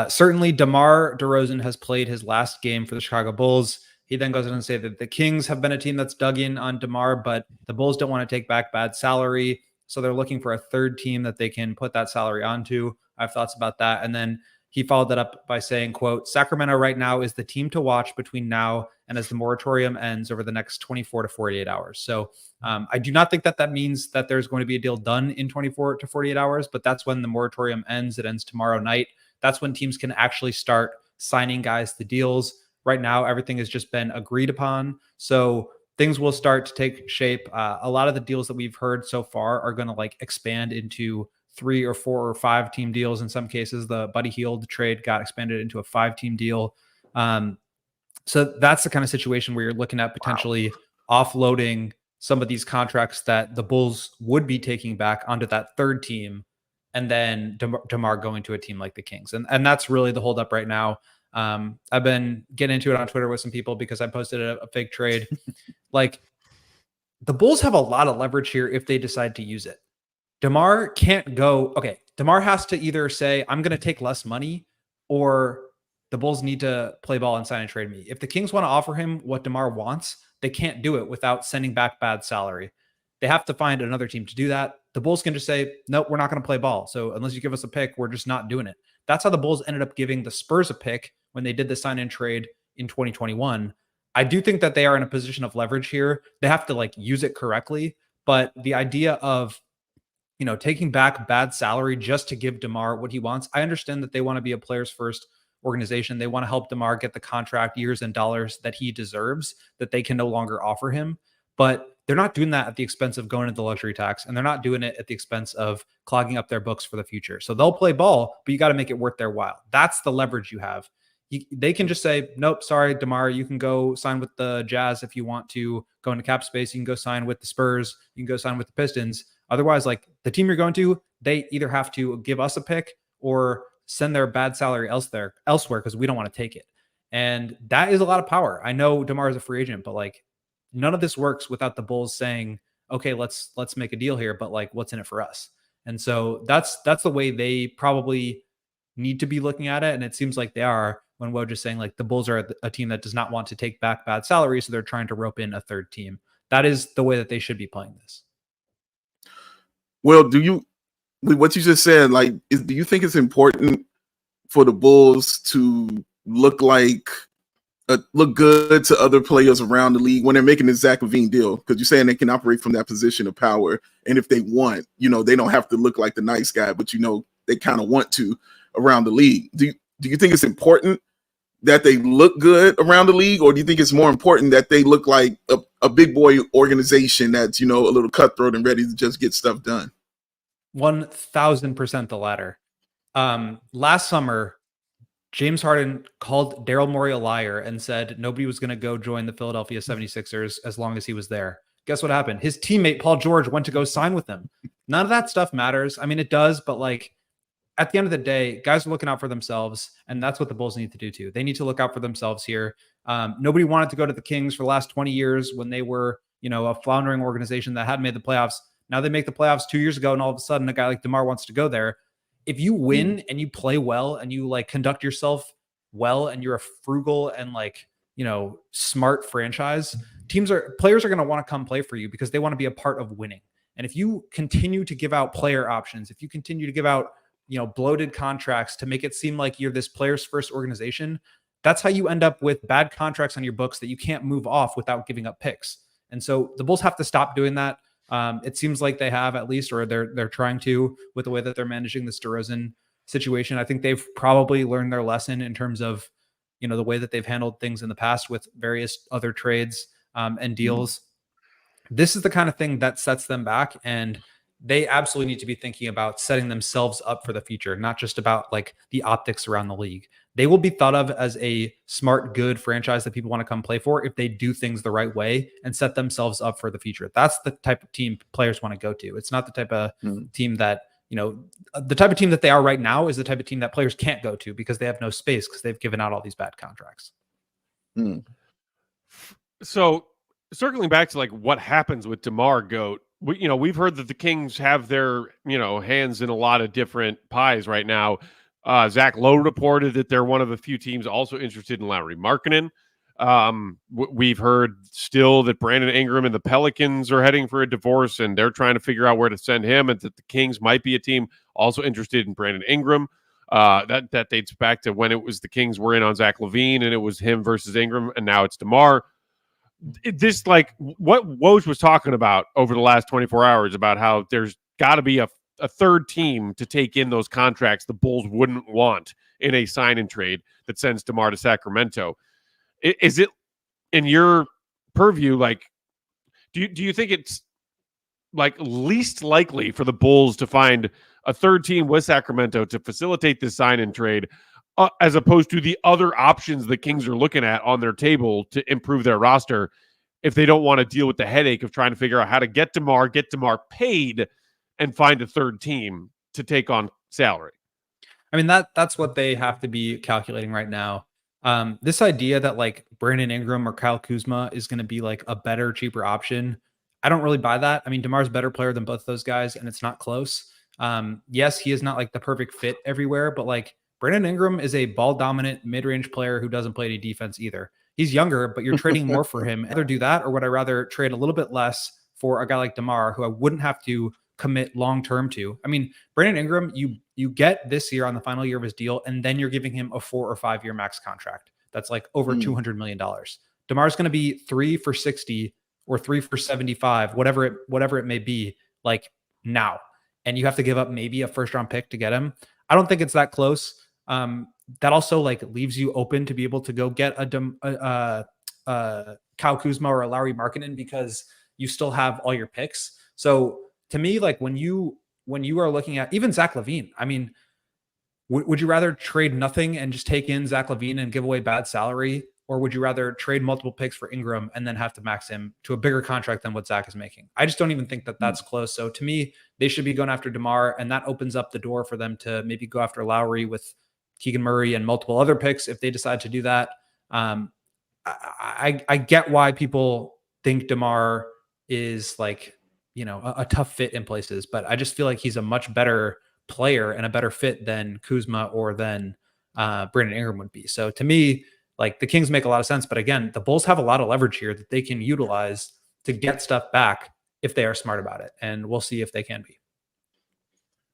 C: certainly DeMar DeRozan has played his last game for the Chicago Bulls. He then goes on and say that the Kings have been a team that's dug in on DeMar, but the Bulls don't want to take back bad salary, so they're looking for a third team that they can put that salary onto. I have thoughts about that. And then he followed that up by saying, quote, Sacramento right now is the team to watch between now and as the moratorium ends over the next 24 to 48 hours. So I do not think that means that there's going to be a deal done in 24 to 48 hours, but that's when the moratorium ends. It ends tomorrow night. That's when teams can actually start signing guys to deals. Right now, everything has just been agreed upon. So things will start to take shape. A lot of the deals that we've heard so far are going to expand into 3 or 4 or 5 team deals. In some cases, the Buddy Hield trade got expanded into a 5-team deal. So that's the kind of situation where you're looking at potentially offloading some of these contracts that the Bulls would be taking back onto that third team, and then DeMar going to a team like the Kings. And that's really the holdup right now. I've been getting into it on Twitter with some people because I posted a fake trade. The Bulls have a lot of leverage here if they decide to use it. DeMar can't go. Okay, DeMar has to either say, I'm going to take less money, or the Bulls need to play ball and sign and trade me. If the Kings want to offer him what DeMar wants, they can't do it without sending back bad salary. They have to find another team to do that. The Bulls can just say, nope, we're not going to play ball. So unless you give us a pick, we're just not doing it. That's how the Bulls ended up giving the Spurs a pick when they did the sign and trade in 2021. I do think that they are in a position of leverage here. They have to like use it correctly. But the idea of, taking back bad salary just to give DeMar what he wants, I understand that they want to be a players first organization. They want to help DeMar get the contract, years and dollars that he deserves, that they can no longer offer him. But they're not doing that at the expense of going into the luxury tax, and they're not doing it at the expense of clogging up their books for the future. So they'll play ball, but you got to make it worth their while. That's the leverage you have. They can just say, nope, sorry, DeMar, you can go sign with the Jazz if you want to go into cap space. You can go sign with the Spurs. You can go sign with the Pistons. Otherwise, like the team you're going to, they either have to give us a pick or send their bad salary elsewhere because we don't want to take it. And that is a lot of power. I know DeMar is a free agent, but like none of this works without the Bulls saying, okay, let's make a deal here, but like what's in it for us? And so that's the way they probably need to be looking at it. And it seems like they are, when Woj is saying like the Bulls are a team that does not want to take back bad salary, so they're trying to rope in a third team. That is the way that they should be playing this.
D: Well, what you just said, like, do you think it's important for the Bulls to look good to other players around the league when they're making this Zach LaVine deal? Because you're saying they can operate from that position of power, and if they want, they don't have to look like the nice guy, but they kind of want to around the league. Do you think it's important that they look good around the league, or do you think it's more important that they look like a big boy organization that's a little cutthroat and ready to just get stuff done?
C: 1,000% the latter. Last summer, James Harden called Daryl Morey a liar and said nobody was going to go join the Philadelphia 76ers as long as he was there. Guess what happened? His teammate Paul George went to go sign with him. None of that stuff matters. I mean, it does, but like at the end of the day, guys are looking out for themselves, and that's what the Bulls need to do too. They need to look out for themselves here. Nobody wanted to go to the Kings for the last 20 years when they were, a floundering organization that hadn't made the playoffs. Now they make the playoffs 2 years ago, and all of a sudden a guy like DeMar wants to go there. If you win and you play well and you like conduct yourself well and you're a frugal and smart franchise, players are going to want to come play for you because they want to be a part of winning. And if you continue to give out player options, if you continue to give out bloated contracts to make it seem like you're this players first organization, that's how you end up with bad contracts on your books that you can't move off without giving up picks. And so the Bulls have to stop doing that. It seems like they have, at least, or they're trying to, with the way that they're managing this DeRozan situation. I think they've probably learned their lesson in terms of, the way that they've handled things in the past with various other trades and deals. This is the kind of thing that sets them back, and they absolutely need to be thinking about setting themselves up for the future, not just about like the optics around the league. They will be thought of as a smart, good franchise that people want to come play for if they do things the right way and set themselves up for the future. That's the type of team players want to go to. It's not the type of team that, the type of team that they are right now is the type of team that players can't go to because they have no space because they've given out all these bad contracts.
A: So circling back to like what happens with DeMar Goat, we've heard that the Kings have their, hands in a lot of different pies right now. Zach Lowe reported that they're one of a few teams also interested in Lauri Markkanen. We've heard still that Brandon Ingram and the Pelicans are heading for a divorce, and they're trying to figure out where to send him, and that the Kings might be a team also interested in Brandon Ingram. That dates back to when it was the Kings were in on Zach LaVine, and it was him versus Ingram, and now it's DeMar. This, like what Woj was talking about over the last 24 hours about how there's got to be a third team to take in those contracts the Bulls wouldn't want in a sign and trade that sends DeMar to Sacramento. Is it in your purview? Like, do you think it's like least likely for the Bulls to find a third team with Sacramento to facilitate this sign and trade, as opposed to the other options the Kings are looking at on their table to improve their roster if they don't want to deal with the headache of trying to figure out how to get DeMar paid, and find a third team to take on salary?
C: I mean, that's what they have to be calculating right now. This idea that like Brandon Ingram or Kyle Kuzma is going to be like a better, cheaper option, I don't really buy that. I mean, DeMar's a better player than both those guys, and it's not close. Yes, he is not like the perfect fit everywhere, but like Brandon Ingram is a ball dominant mid-range player who doesn't play any defense either. He's younger, but you're trading more for him. Either do that, or would I rather trade a little bit less for a guy like DeMar, who I wouldn't have to commit long-term to? I mean, Brandon Ingram, you get this year on the final year of his deal, and then you're giving him a 4 or 5 year max contract. That's like over $200 million. DeMar's going to be 3 for 60 or 3 for 75, whatever it may be, like now. And you have to give up maybe a first round pick to get him. I don't think it's that close. That also like leaves you open to be able to go get a Kyle Kuzma or a Lauri Markkanen, because you still have all your picks. So to me, like when you are looking at even Zach LaVine, I mean, would you rather trade nothing and just take in Zach LaVine and give away bad salary? Or would you rather trade multiple picks for Ingram and then have to max him to a bigger contract than what Zach is making? I just don't even think that that's close. So to me, they should be going after DeMar, and that opens up the door for them to maybe go after Lowry with Keegan Murray and multiple other picks if they decide to do that. I get why people think DeMar is like, you know, a tough fit in places, but I just feel like he's a much better player and a better fit than Kuzma or than Brandon Ingram would be. So to me, like the Kings make a lot of sense, but again, the Bulls have a lot of leverage here that they can utilize to get stuff back if they are smart about it. And we'll see if they can be.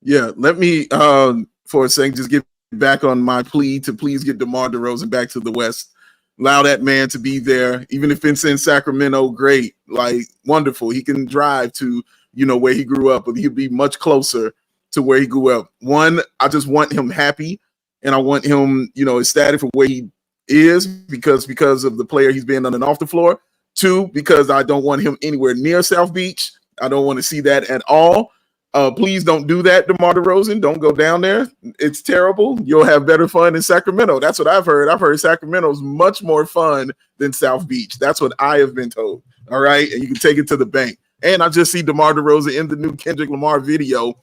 D: Yeah. Let me, for a second, just get back on my plea to please get DeMar DeRozan back to the West. Allow that man to be there. Even if it's in Sacramento, great. Like wonderful. He can drive to, you know, where he grew up, but he'll be much closer to where he grew up. One, I just want him happy, and I want him, you know, ecstatic for where he is because of the player he's been on and off the floor. Two, because I don't want him anywhere near South Beach. I don't want to see that at all. Please don't do that, DeMar DeRozan. Don't go down there. It's terrible. You'll have better fun in Sacramento. That's what I've heard. I've heard Sacramento's much more fun than South Beach. That's what I have been told. All right. And you can take it to the bank. And I just see DeMar DeRozan in the new Kendrick Lamar video.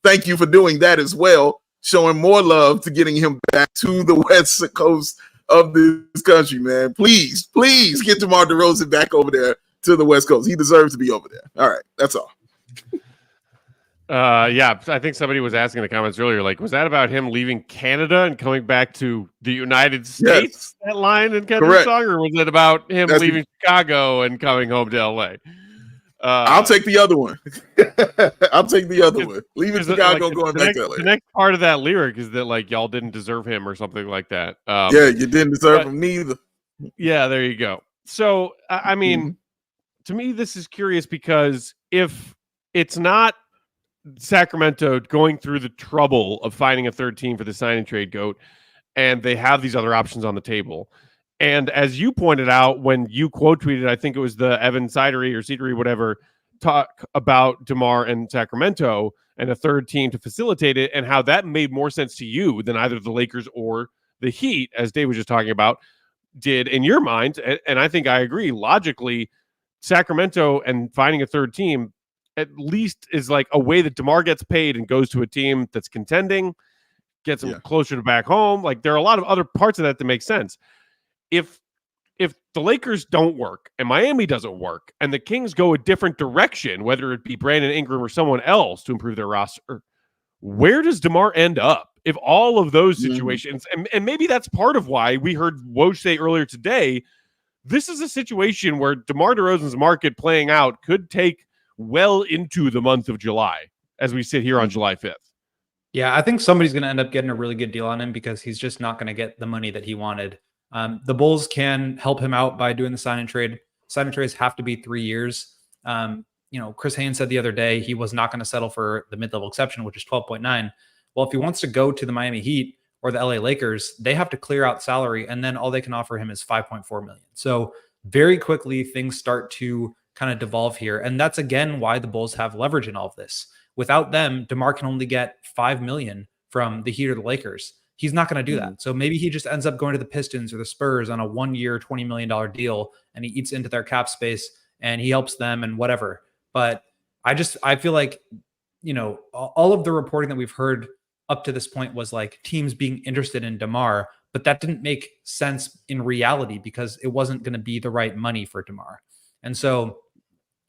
D: Thank you for doing that as well. Showing more love to getting him back to the West Coast of this country, man. Please get DeMar DeRozan back over there to the West Coast. He deserves to be over there. All right. That's all.
A: Yeah, I think somebody was asking in the comments earlier, like, was that about him leaving Canada and coming back to the United States? Yes. That line in Kendrick's song, or was it about him leaving Chicago and coming home to LA?
D: I'll take the other one. I'll take the other one. Leaving Chicago, going back to LA.
A: The next part of that lyric is that like y'all didn't deserve him or something like that.
D: Yeah, you didn't deserve him neither.
A: Yeah, there you go. So I mean, to me, this is curious because if it's not Sacramento going through the trouble of finding a third team for the sign and trade goat, and they have these other options on the table. And as you pointed out, when you quote tweeted, I think it was the Evan Cidery, whatever, talk about DeMar and Sacramento and a third team to facilitate it, and how that made more sense to you than either the Lakers or the Heat, as Dave was just talking about, did in your mind. And I think I agree. Logically, Sacramento and finding a third team at least is like a way that DeMar gets paid and goes to a team that's contending, gets him closer to back home. Like there are a lot of other parts of that make sense. If the Lakers don't work and Miami doesn't work and the Kings go a different direction, whether it be Brandon Ingram or someone else to improve their roster, where does DeMar end up? If all of those situations, and maybe that's part of why we heard Woj say earlier today, this is a situation where DeMar DeRozan's market playing out could take well into the month of July as we sit here on July 5th.
C: Yeah, I think somebody's going to end up getting a really good deal on him because he's just not going to get the money that he wanted. The Bulls can help him out by doing the sign and trade. Sign and trades have to be 3 years. Chris Haynes said the other day he was not going to settle for the mid-level exception, which is 12.9. Well, if he wants to go to the Miami Heat or the LA Lakers, they have to clear out salary, and then all they can offer him is $5.4 million. So very quickly things start to kind of devolve here, and that's again why the Bulls have leverage in all of this. Without them, DeMar can only get $5 million from the Heat or the Lakers. He's not going to do that. So maybe he just ends up going to the Pistons or the Spurs on a 1-year, $20 million deal, and he eats into their cap space and he helps them and whatever. But I feel like, all of the reporting that we've heard up to this point was like teams being interested in DeMar, but that didn't make sense in reality because it wasn't going to be the right money for DeMar. And so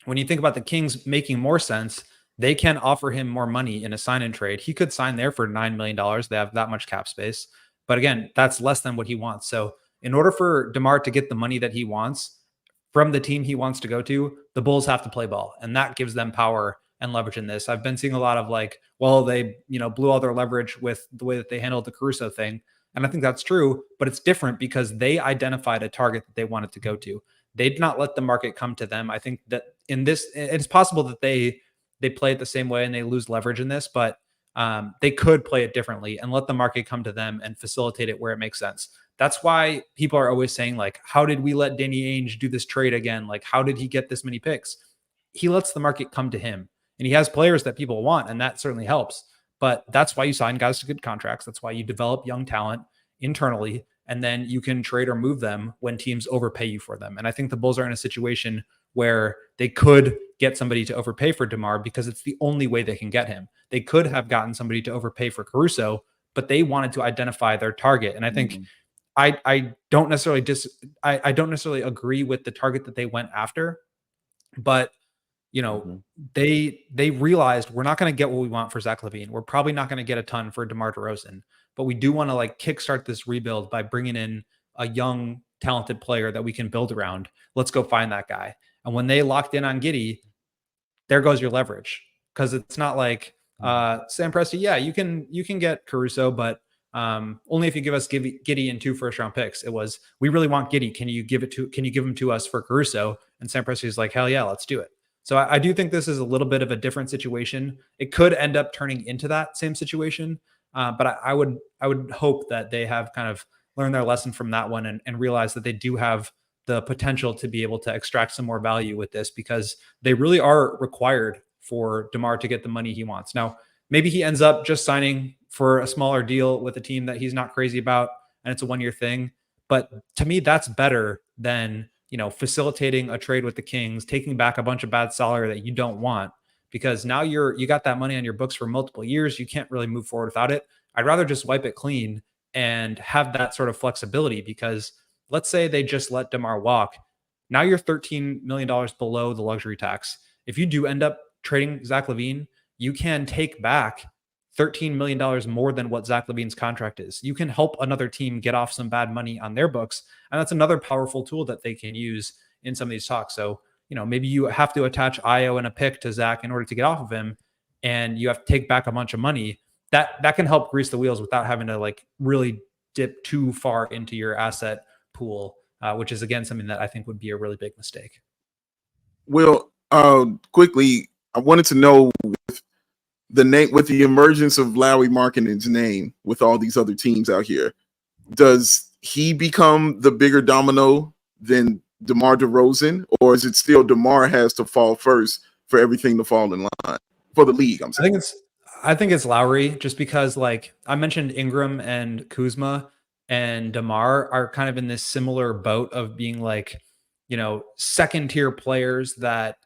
C: when you think about the Kings making more sense, they can offer him more money in a sign-in trade. He could sign there for $9 million. They have that much cap space. But again, that's less than what he wants. So in order for DeMar to get the money that he wants from the team he wants to go to, the Bulls have to play ball. And that gives them power and leverage in this. I've been seeing a lot of like, well, they, blew all their leverage with the way that they handled the Caruso thing. And I think that's true, but it's different because they identified a target that they wanted to go to. They did not let the market come to them. I think that in this, it's possible that they play it the same way and they lose leverage in this, but they could play it differently and let the market come to them and facilitate it where it makes sense. That's why people are always saying, like, how did we let Danny Ainge do this trade again? Like, how did he get this many picks? He lets the market come to him, and he has players that people want, and that certainly helps. But that's why you sign guys to good contracts. That's why you develop young talent internally, and then you can trade or move them when teams overpay you for them. And I think the Bulls are in a situation where they could get somebody to overpay for DeMar because it's the only way they can get him. They could have gotten somebody to overpay for Caruso, but they wanted to identify their target. And I think I don't necessarily I don't necessarily agree with the target that they went after, but they realized we're not going to get what we want for Zach LaVine. We're probably not going to get a ton for DeMar DeRozan, but we do want to like kickstart this rebuild by bringing in a young, talented player that we can build around. Let's go find that guy. And when they locked in on Giddey, there goes your leverage, because it's not like Sam Presti. Yeah, you can get Caruso, but only if you give us Giddey and 2 first-round picks. It was, we really want Giddey. Can you give him to us for Caruso? And Sam Presti's like, hell yeah, let's do it. So I do think this is a little bit of a different situation. It could end up turning into that same situation, but I would hope that they have kind of learned their lesson from that one and realize that they do have the potential to be able to extract some more value with this, because they really are required for DeMar to get the money he wants. Now, maybe he ends up just signing for a smaller deal with a team that he's not crazy about, and it's a 1-year thing. But to me, that's better than, facilitating a trade with the Kings, taking back a bunch of bad salary that you don't want, because now you got that money on your books for multiple years. You can't really move forward without it. I'd rather just wipe it clean and have that sort of flexibility, because let's say they just let DeMar walk. Now you're $13 million below the luxury tax. If you do end up trading Zach LaVine, you can take back $13 million more than what Zach LaVine's contract is. You can help another team get off some bad money on their books. And that's another powerful tool that they can use in some of these talks. So, maybe you have to attach IO and a pick to Zach in order to get off of him, and you have to take back a bunch of money. That can help grease the wheels without having to like really dip too far into your asset pool, which is again something that I think would be a really big mistake.
D: Well, quickly, I wanted to know with the emergence of Lauri Markkanen's name with all these other teams out here, does he become the bigger domino than DeMar DeRozan, or is it still DeMar has to fall first for everything to fall in line for the league? I'm saying.
C: I think it's Lauri, just because like I mentioned, Ingram and Kuzma and DeMar are kind of in this similar boat of being like, second tier players that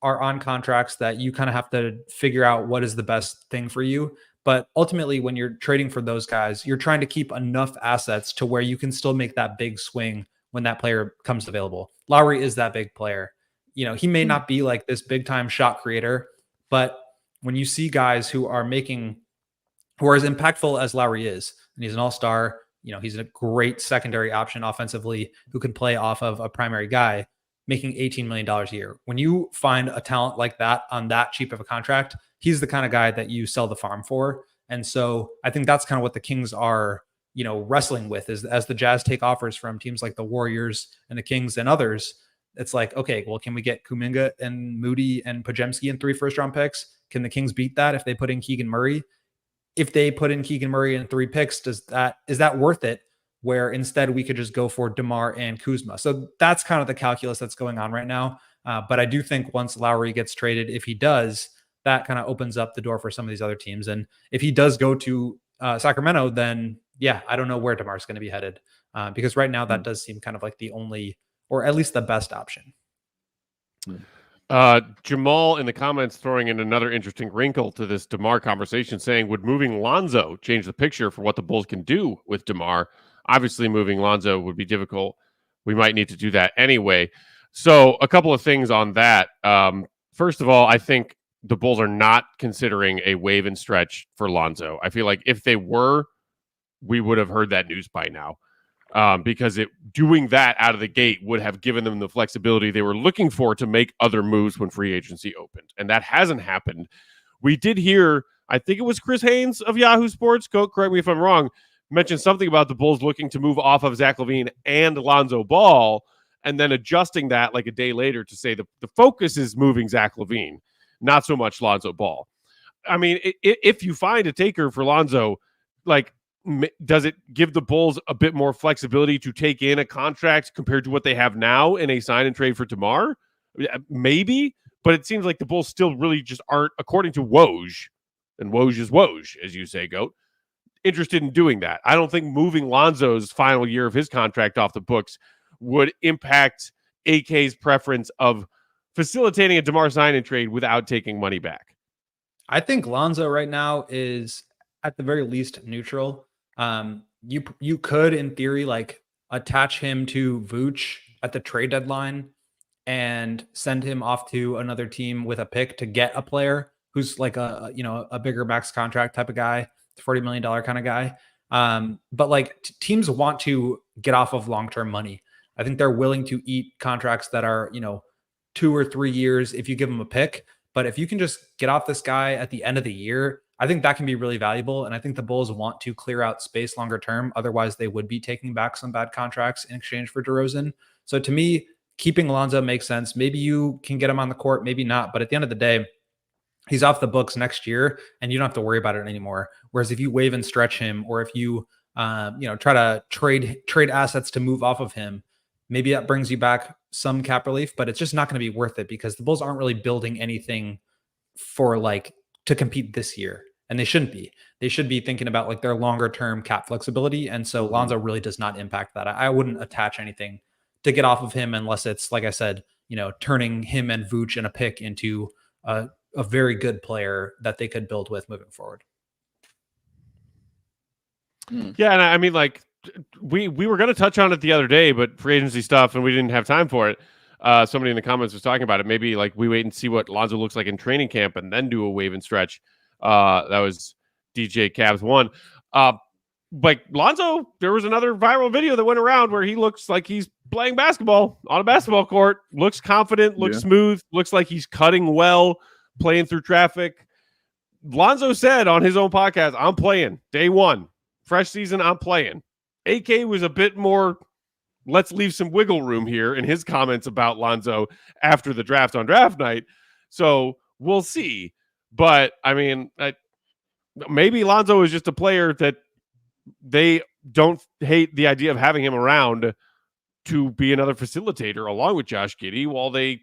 C: are on contracts that you kind of have to figure out what is the best thing for you. But ultimately, when you're trading for those guys, you're trying to keep enough assets to where you can still make that big swing when that player comes available. Lauri is that big player. He may not be like this big time shot creator, but when you see guys who are as impactful as Lauri is, and he's an all-star, he's a great secondary option offensively who can play off of a primary guy, making $18 million a year. When you find a talent like that on that cheap of a contract, he's the kind of guy that you sell the farm for. And so I think that's kind of what the Kings are, wrestling with, is as the Jazz take offers from teams like the Warriors and the Kings and others. It's like, okay, well, can we get Kuminga and Moody and Podziemski and 3 first-round picks? Can the Kings beat that if they put in Keegan Murray? If they put in Keegan Murray and 3 picks, is that worth it? Where instead we could just go for DeMar and Kuzma. So that's kind of the calculus that's going on right now. But I do think once Lauri gets traded, if he does, that kind of opens up the door for some of these other teams. And if he does go to Sacramento, then yeah, I don't know where DeMar's going to be headed, because right now that does seem kind of like the only, or at least the best option.
A: Jamal in the comments throwing in another interesting wrinkle to this DeMar conversation, saying, would moving Lonzo change the picture for what the Bulls can do with DeMar? Obviously, moving Lonzo would be difficult. We might need to do that anyway. So a couple of things on that. First of all, I think the Bulls are not considering a waive and stretch for Lonzo. I feel like if they were, we would have heard that news by now. Because doing that out of the gate would have given them the flexibility they were looking for to make other moves when free agency opened. And that hasn't happened. We did hear, I think it was Chris Haynes of Yahoo Sports, correct me if I'm wrong, mentioned something about the Bulls looking to move off of Zach LaVine and Lonzo Ball, and then adjusting that like a day later to say the focus is moving Zach LaVine, not so much Lonzo Ball. I mean, if you find a taker for Lonzo, like, does it give the Bulls a bit more flexibility to take in a contract compared to what they have now in a sign and trade for DeMar? Maybe, but it seems like the Bulls still really just aren't, according to Woj, and Woj is Woj, as you say, Goat, interested in doing that. I don't think moving Lonzo's final year of his contract off the books would impact AK's preference of facilitating a DeMar sign and trade without taking money back.
C: I think Lonzo right now is at the very least neutral. You could, in theory, like attach him to Vooch at the trade deadline and send him off to another team with a pick to get a player who's like a bigger max contract type of guy, $40 million kind of guy. But like teams want to get off of long-term money. I think they're willing to eat contracts that are, 2 or 3 years if you give them a pick. But if you can just get off this guy at the end of the year, I think that can be really valuable. And I think the Bulls want to clear out space longer term. Otherwise, they would be taking back some bad contracts in exchange for DeRozan. So to me, keeping Lonzo makes sense. Maybe you can get him on the court, maybe not. But at the end of the day, he's off the books next year and you don't have to worry about it anymore. Whereas if you waive and stretch him, or if you, try to trade assets to move off of him, maybe that brings you back some cap relief, but it's just not going to be worth it because the Bulls aren't really building anything for to compete this year. And they shouldn't be. They should be thinking about like their longer term cap flexibility. And so Lonzo really does not impact that. I wouldn't attach anything to get off of him unless it's, like I said, turning him and Vooch and a pick into a very good player that they could build with moving forward.
A: Yeah, and I mean, like, we were going to touch on it the other day, but free agency stuff, and we didn't have time for it. Somebody in the comments was talking about it. Maybe like we wait and see what Lonzo looks like in training camp and then do a wave and stretch. That was DJ Cavs 1. Like Lonzo, there was another viral video that went around where he looks like he's playing basketball on a basketball court, looks confident, looks smooth, looks like he's cutting well, playing through traffic. Lonzo said on his own podcast, I'm playing day one, fresh season. I'm playing. AK was a bit more, let's leave some wiggle room here in his comments about Lonzo after the draft on draft night. So we'll see. But I mean, maybe Lonzo is just a player that they don't hate the idea of having him around to be another facilitator along with Josh Giddey while they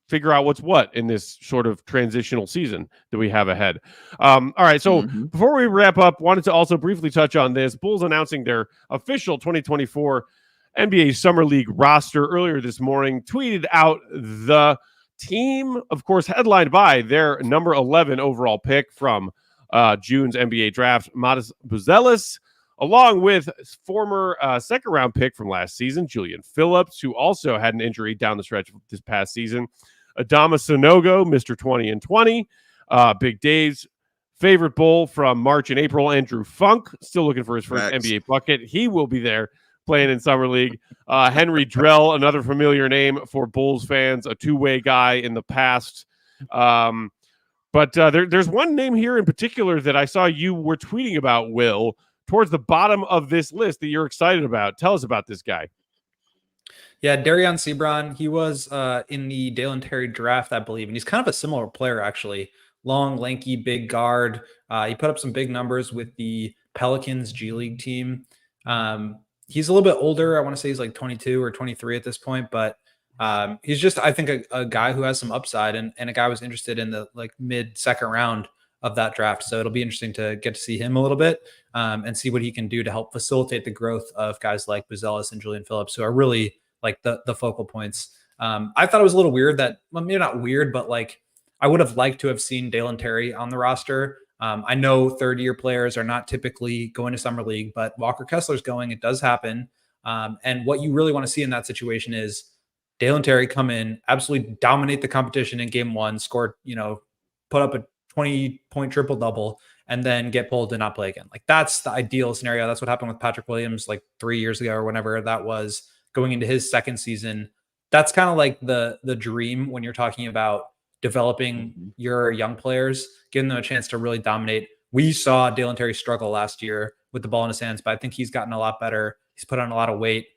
A: figure out what's what in this sort of transitional season that we have ahead. All right. So before we wrap up, wanted to also briefly touch on this. Bulls announcing their official 2024 NBA Summer League roster earlier this morning, tweeted out the team, of course, headlined by their number 11 overall pick from June's NBA draft, Matas Buzelis, along with former second-round pick from last season, Julian Phillips, who also had an injury down the stretch this past season, Adama Sanogo, Mr. 20 and 20, Big Dave's favorite Bull from March and April, Andrew Funk, still looking for his first NBA bucket. He will be there playing in Summer League. Henry Drell, another familiar name for Bulls fans, a two-way guy in the past. But there's one name here in particular that I saw you were tweeting about, Will, towards the bottom of this list that you're excited about. Tell us about this guy.
C: Yeah, Darion Sebron. He was in the Dalen Terry draft, I believe, and he's kind of a similar player, actually. Long, lanky, big guard. He put up some big numbers with the Pelicans G League team. He's a little bit older. I want to say he's like 22 or 23 at this point, but he's just, I think, a guy who has some upside and a guy was interested in the like mid-second round of that draft. So it'll be interesting to get to see him a little bit and see what he can do to help facilitate the growth of guys like Buzelis and Julian Phillips, who are really like the focal points. I thought it was a little weird that, well, maybe not weird, but like I would have liked to have seen Dalen Terry on the roster. I know third-year players are not typically going to Summer League, but Walker Kessler's going. It does happen. And what you really want to see in that situation is Dalen Terry come in, absolutely dominate the competition in game one, score, put up a 20-point triple-double and then get pulled to not play again. Like that's the ideal scenario. That's what happened with Patrick Williams like 3 years ago or whenever that was, going into his second season. That's kind of like the dream when you're talking about developing your young players, giving them a chance to really dominate. We saw Dalen Terry struggle last year with the ball in his hands, but I think he's gotten a lot better. He's put on a lot of weight.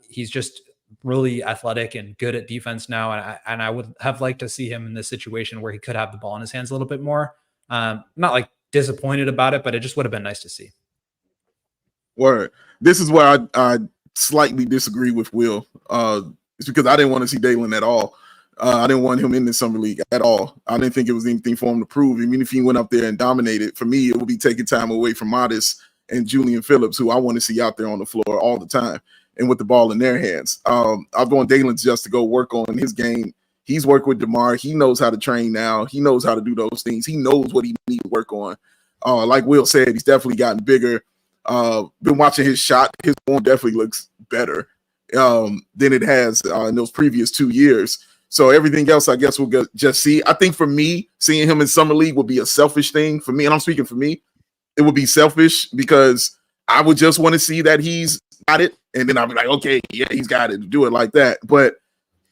C: He's just really athletic and good at defense now. And I would have liked to see him in this situation where he could have the ball in his hands a little bit more. Not like disappointed about it, but it just would have been nice to see.
D: Word. This is where I slightly disagree with Will. It's because I didn't want to see Dalen at all. I didn't want him in the summer league at all. I didn't think it was anything for him to prove. Even if he went up there and dominated, for me, it would be taking time away from Modest and Julian Phillips, who I want to see out there on the floor all the time and with the ball in their hands. I want Dalen just to go work on his game. He's worked with DeMar. He knows how to train now. He knows how to do those things. He knows what he needs to work on. Like Will said, he's definitely gotten bigger. Been watching his shot. His form definitely looks better than it has in those previous 2 years. So everything else, I guess we'll just see. I think for me, seeing him in summer league would be a selfish thing for me. And I'm speaking for me. It would be selfish because I would just want to see that he's got it. And then I'll be like, okay, yeah, he's got it to do it like that. But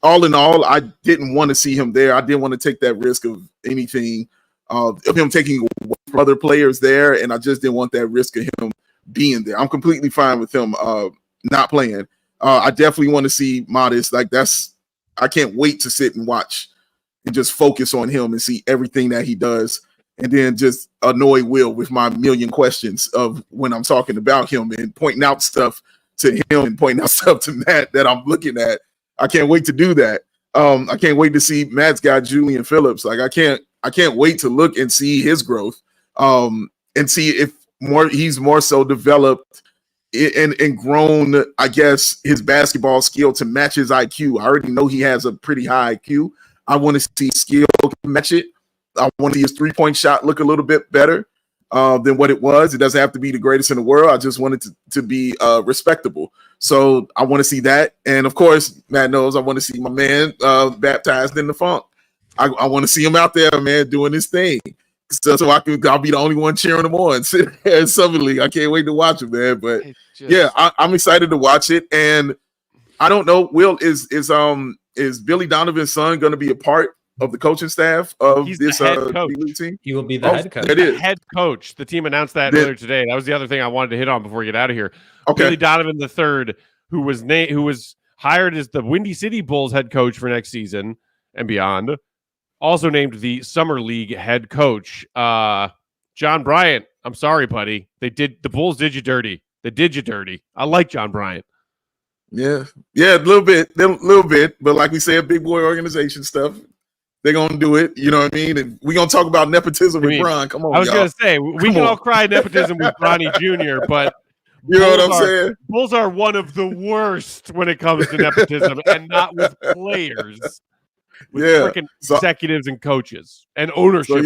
D: all in all, I didn't want to see him there. I didn't want to take that risk of anything, of him taking away from other players there. And I just didn't want that risk of him being there. I'm completely fine with him not playing. I definitely want to see Modest. I can't wait to sit and watch and just focus on him and see everything that he does, and then just annoy Will with my million questions of when I'm talking about him and pointing out stuff to him and pointing out stuff to Matt that I'm looking at. I can't wait to do that. I can't wait to see Matt's guy, Julian Phillips. Like I can't wait to look and see his growth and see if he's more so developed and grown, I guess, his basketball skill to match his IQ. I already know he has a pretty high IQ. I want to see skill match it. I want to see his three-point shot look a little bit better than what it was. It doesn't have to be the greatest in the world. I just want it to be respectable. So I want to see that. And, of course, Matt knows I want to see my man baptized in the funk. I want to see him out there, man, doing his thing. So I'll be the only one cheering him on. Sit there in Summer League. I can't wait to watch it, man. But yeah, I'm excited to watch it. And I don't know, Will, is Billy Donovan's son going to be a part of the coaching staff of this league team?
C: He will be the head coach.
A: It is head coach. The team announced that earlier today. That was the other thing I wanted to hit on before we get out of here. Okay. Billy Donovan III, who was hired as the Windy City Bulls head coach for next season and beyond, also named the Summer League head coach. John Bryant, I'm sorry, buddy. The Bulls did you dirty. They did you dirty. I like John Bryant.
D: Yeah, a little bit. But like we said, big boy organization stuff. They're gonna do it. You know what I mean? And we're gonna talk about nepotism with Bron. Come on,
A: I was gonna say we can all cry nepotism with Bronny Jr., but
D: you know what I'm saying?
A: Bulls are one of the worst when it comes to nepotism, and not with players. With freaking executives and coaches and ownership,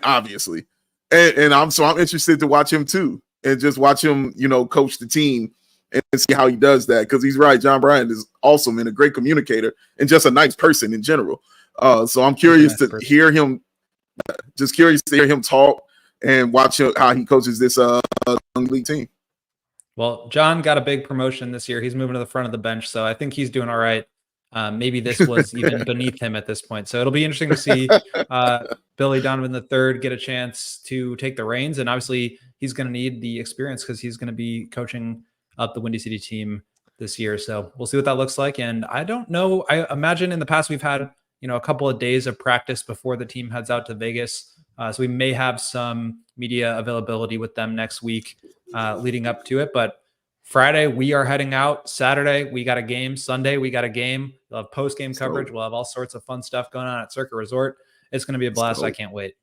A: obviously. And I'm interested to watch him too, and just watch him, coach the team and see how he does that. Because he's right, John Bryant is awesome and a great communicator and just a nice person in general. So I'm curious to hear him. Just curious to hear him talk and watch how he coaches this young league team.
C: Well, John got a big promotion this year. He's moving to the front of the bench, so I think he's doing all right. Maybe this was even beneath him at this point. So it'll be interesting to see Billy Donovan III get a chance to take the reins. And obviously he's going to need the experience because he's going to be coaching up the Windy City team this year. So we'll see what that looks like. And I don't know. I imagine in the past we've had, a couple of days of practice before the team heads out to Vegas. So we may have some media availability with them next week leading up to it. But Friday, we are heading out. Saturday, we got a game. Sunday, we got a game. We'll have post-game coverage. We'll have all sorts of fun stuff going on at Circa Resort. It's going to be a blast. I can't wait.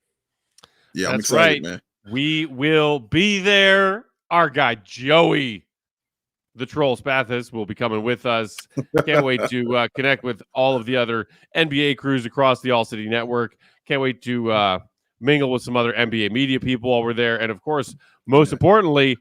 D: Yeah, I'm excited, man.
A: We will be there. Our guy, Joey, the Troll Spathis, will be coming with us. Can't wait to connect with all of the other NBA crews across the All-City Network. Can't wait to mingle with some other NBA media people while we're there. And, of course, most importantly,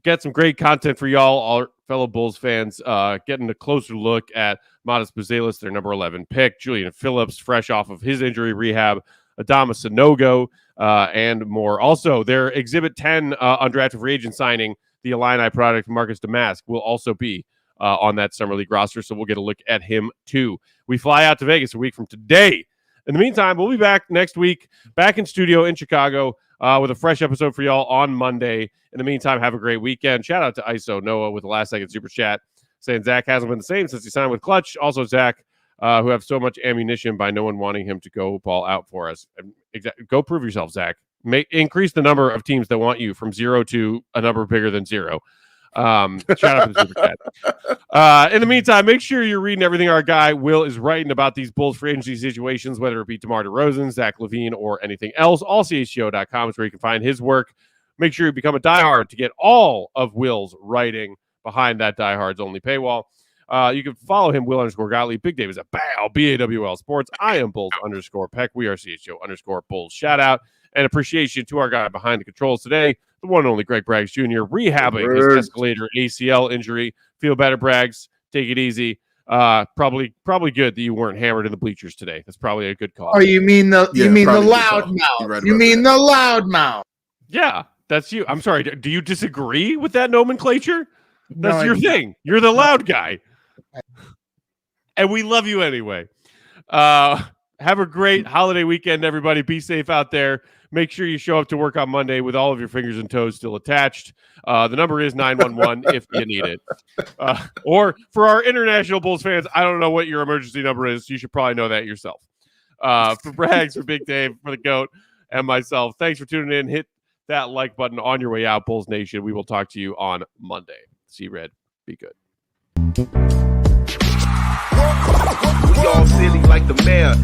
A: get some great content for y'all, our fellow Bulls fans, getting a closer look at Modest Buzelis, their number 11 pick, Julian Phillips, fresh off of his injury rehab. Adama Sanogo, and more. Also, their Exhibit 10 undrafted free agent signing, the Illini product Marcus Damask, will also be on that Summer League roster, so we'll get a look at him too. We fly out to Vegas a week from today. In the meantime, we'll be back next week, back in studio in Chicago with a fresh episode for y'all on Monday. In the meantime, have a great weekend. Shout out to ISO Noah with the last-second super chat, saying Zach hasn't been the same since he signed with Klutch. Also, Zach, who have so much ammunition by no one wanting him to go ball out for us. Go prove yourself, Zach. Increase the number of teams that want you from 0 to a number bigger than 0. Shout out to the super chat. In the meantime, make sure you're reading everything our guy Will is writing about these Bulls free agency situations, whether it be DeMar DeRozan, Zach LaVine, or anything else. AllCHGO.com is where you can find his work. Make sure you become a diehard to get all of Will's writing behind that diehard's only paywall. You can follow him, Will_Gottlieb. Big Dave is at BAL, BAWL Sports. I am Bulls_Peck. We are CHGO_Bulls. Shout out and appreciation to our guy behind the controls today, the one and only Greg Braggs Jr., rehabbing his escalator ACL injury. Feel better, Braggs. Take it easy. Probably good that you weren't hammered in the bleachers today. That's probably a good call.
B: Oh, you mean the loud mouth? You mean the loud mouth?
A: Yeah, that's you. I'm sorry. Do you disagree with that nomenclature? That's your thing. You're the loud guy. And we love you anyway. Have a great holiday weekend, everybody. Be safe out there. Make sure you show up to work on Monday with all of your fingers and toes still attached. The number is 911 if you need it. Or for our international Bulls fans, I don't know what your emergency number is. You should probably know that yourself. For Braggs, for Big Dave, for the GOAT, and myself, thanks for tuning in. Hit that like button on your way out, Bulls Nation. We will talk to you on Monday. See Red. Be good.
E: We all silly like the mayor.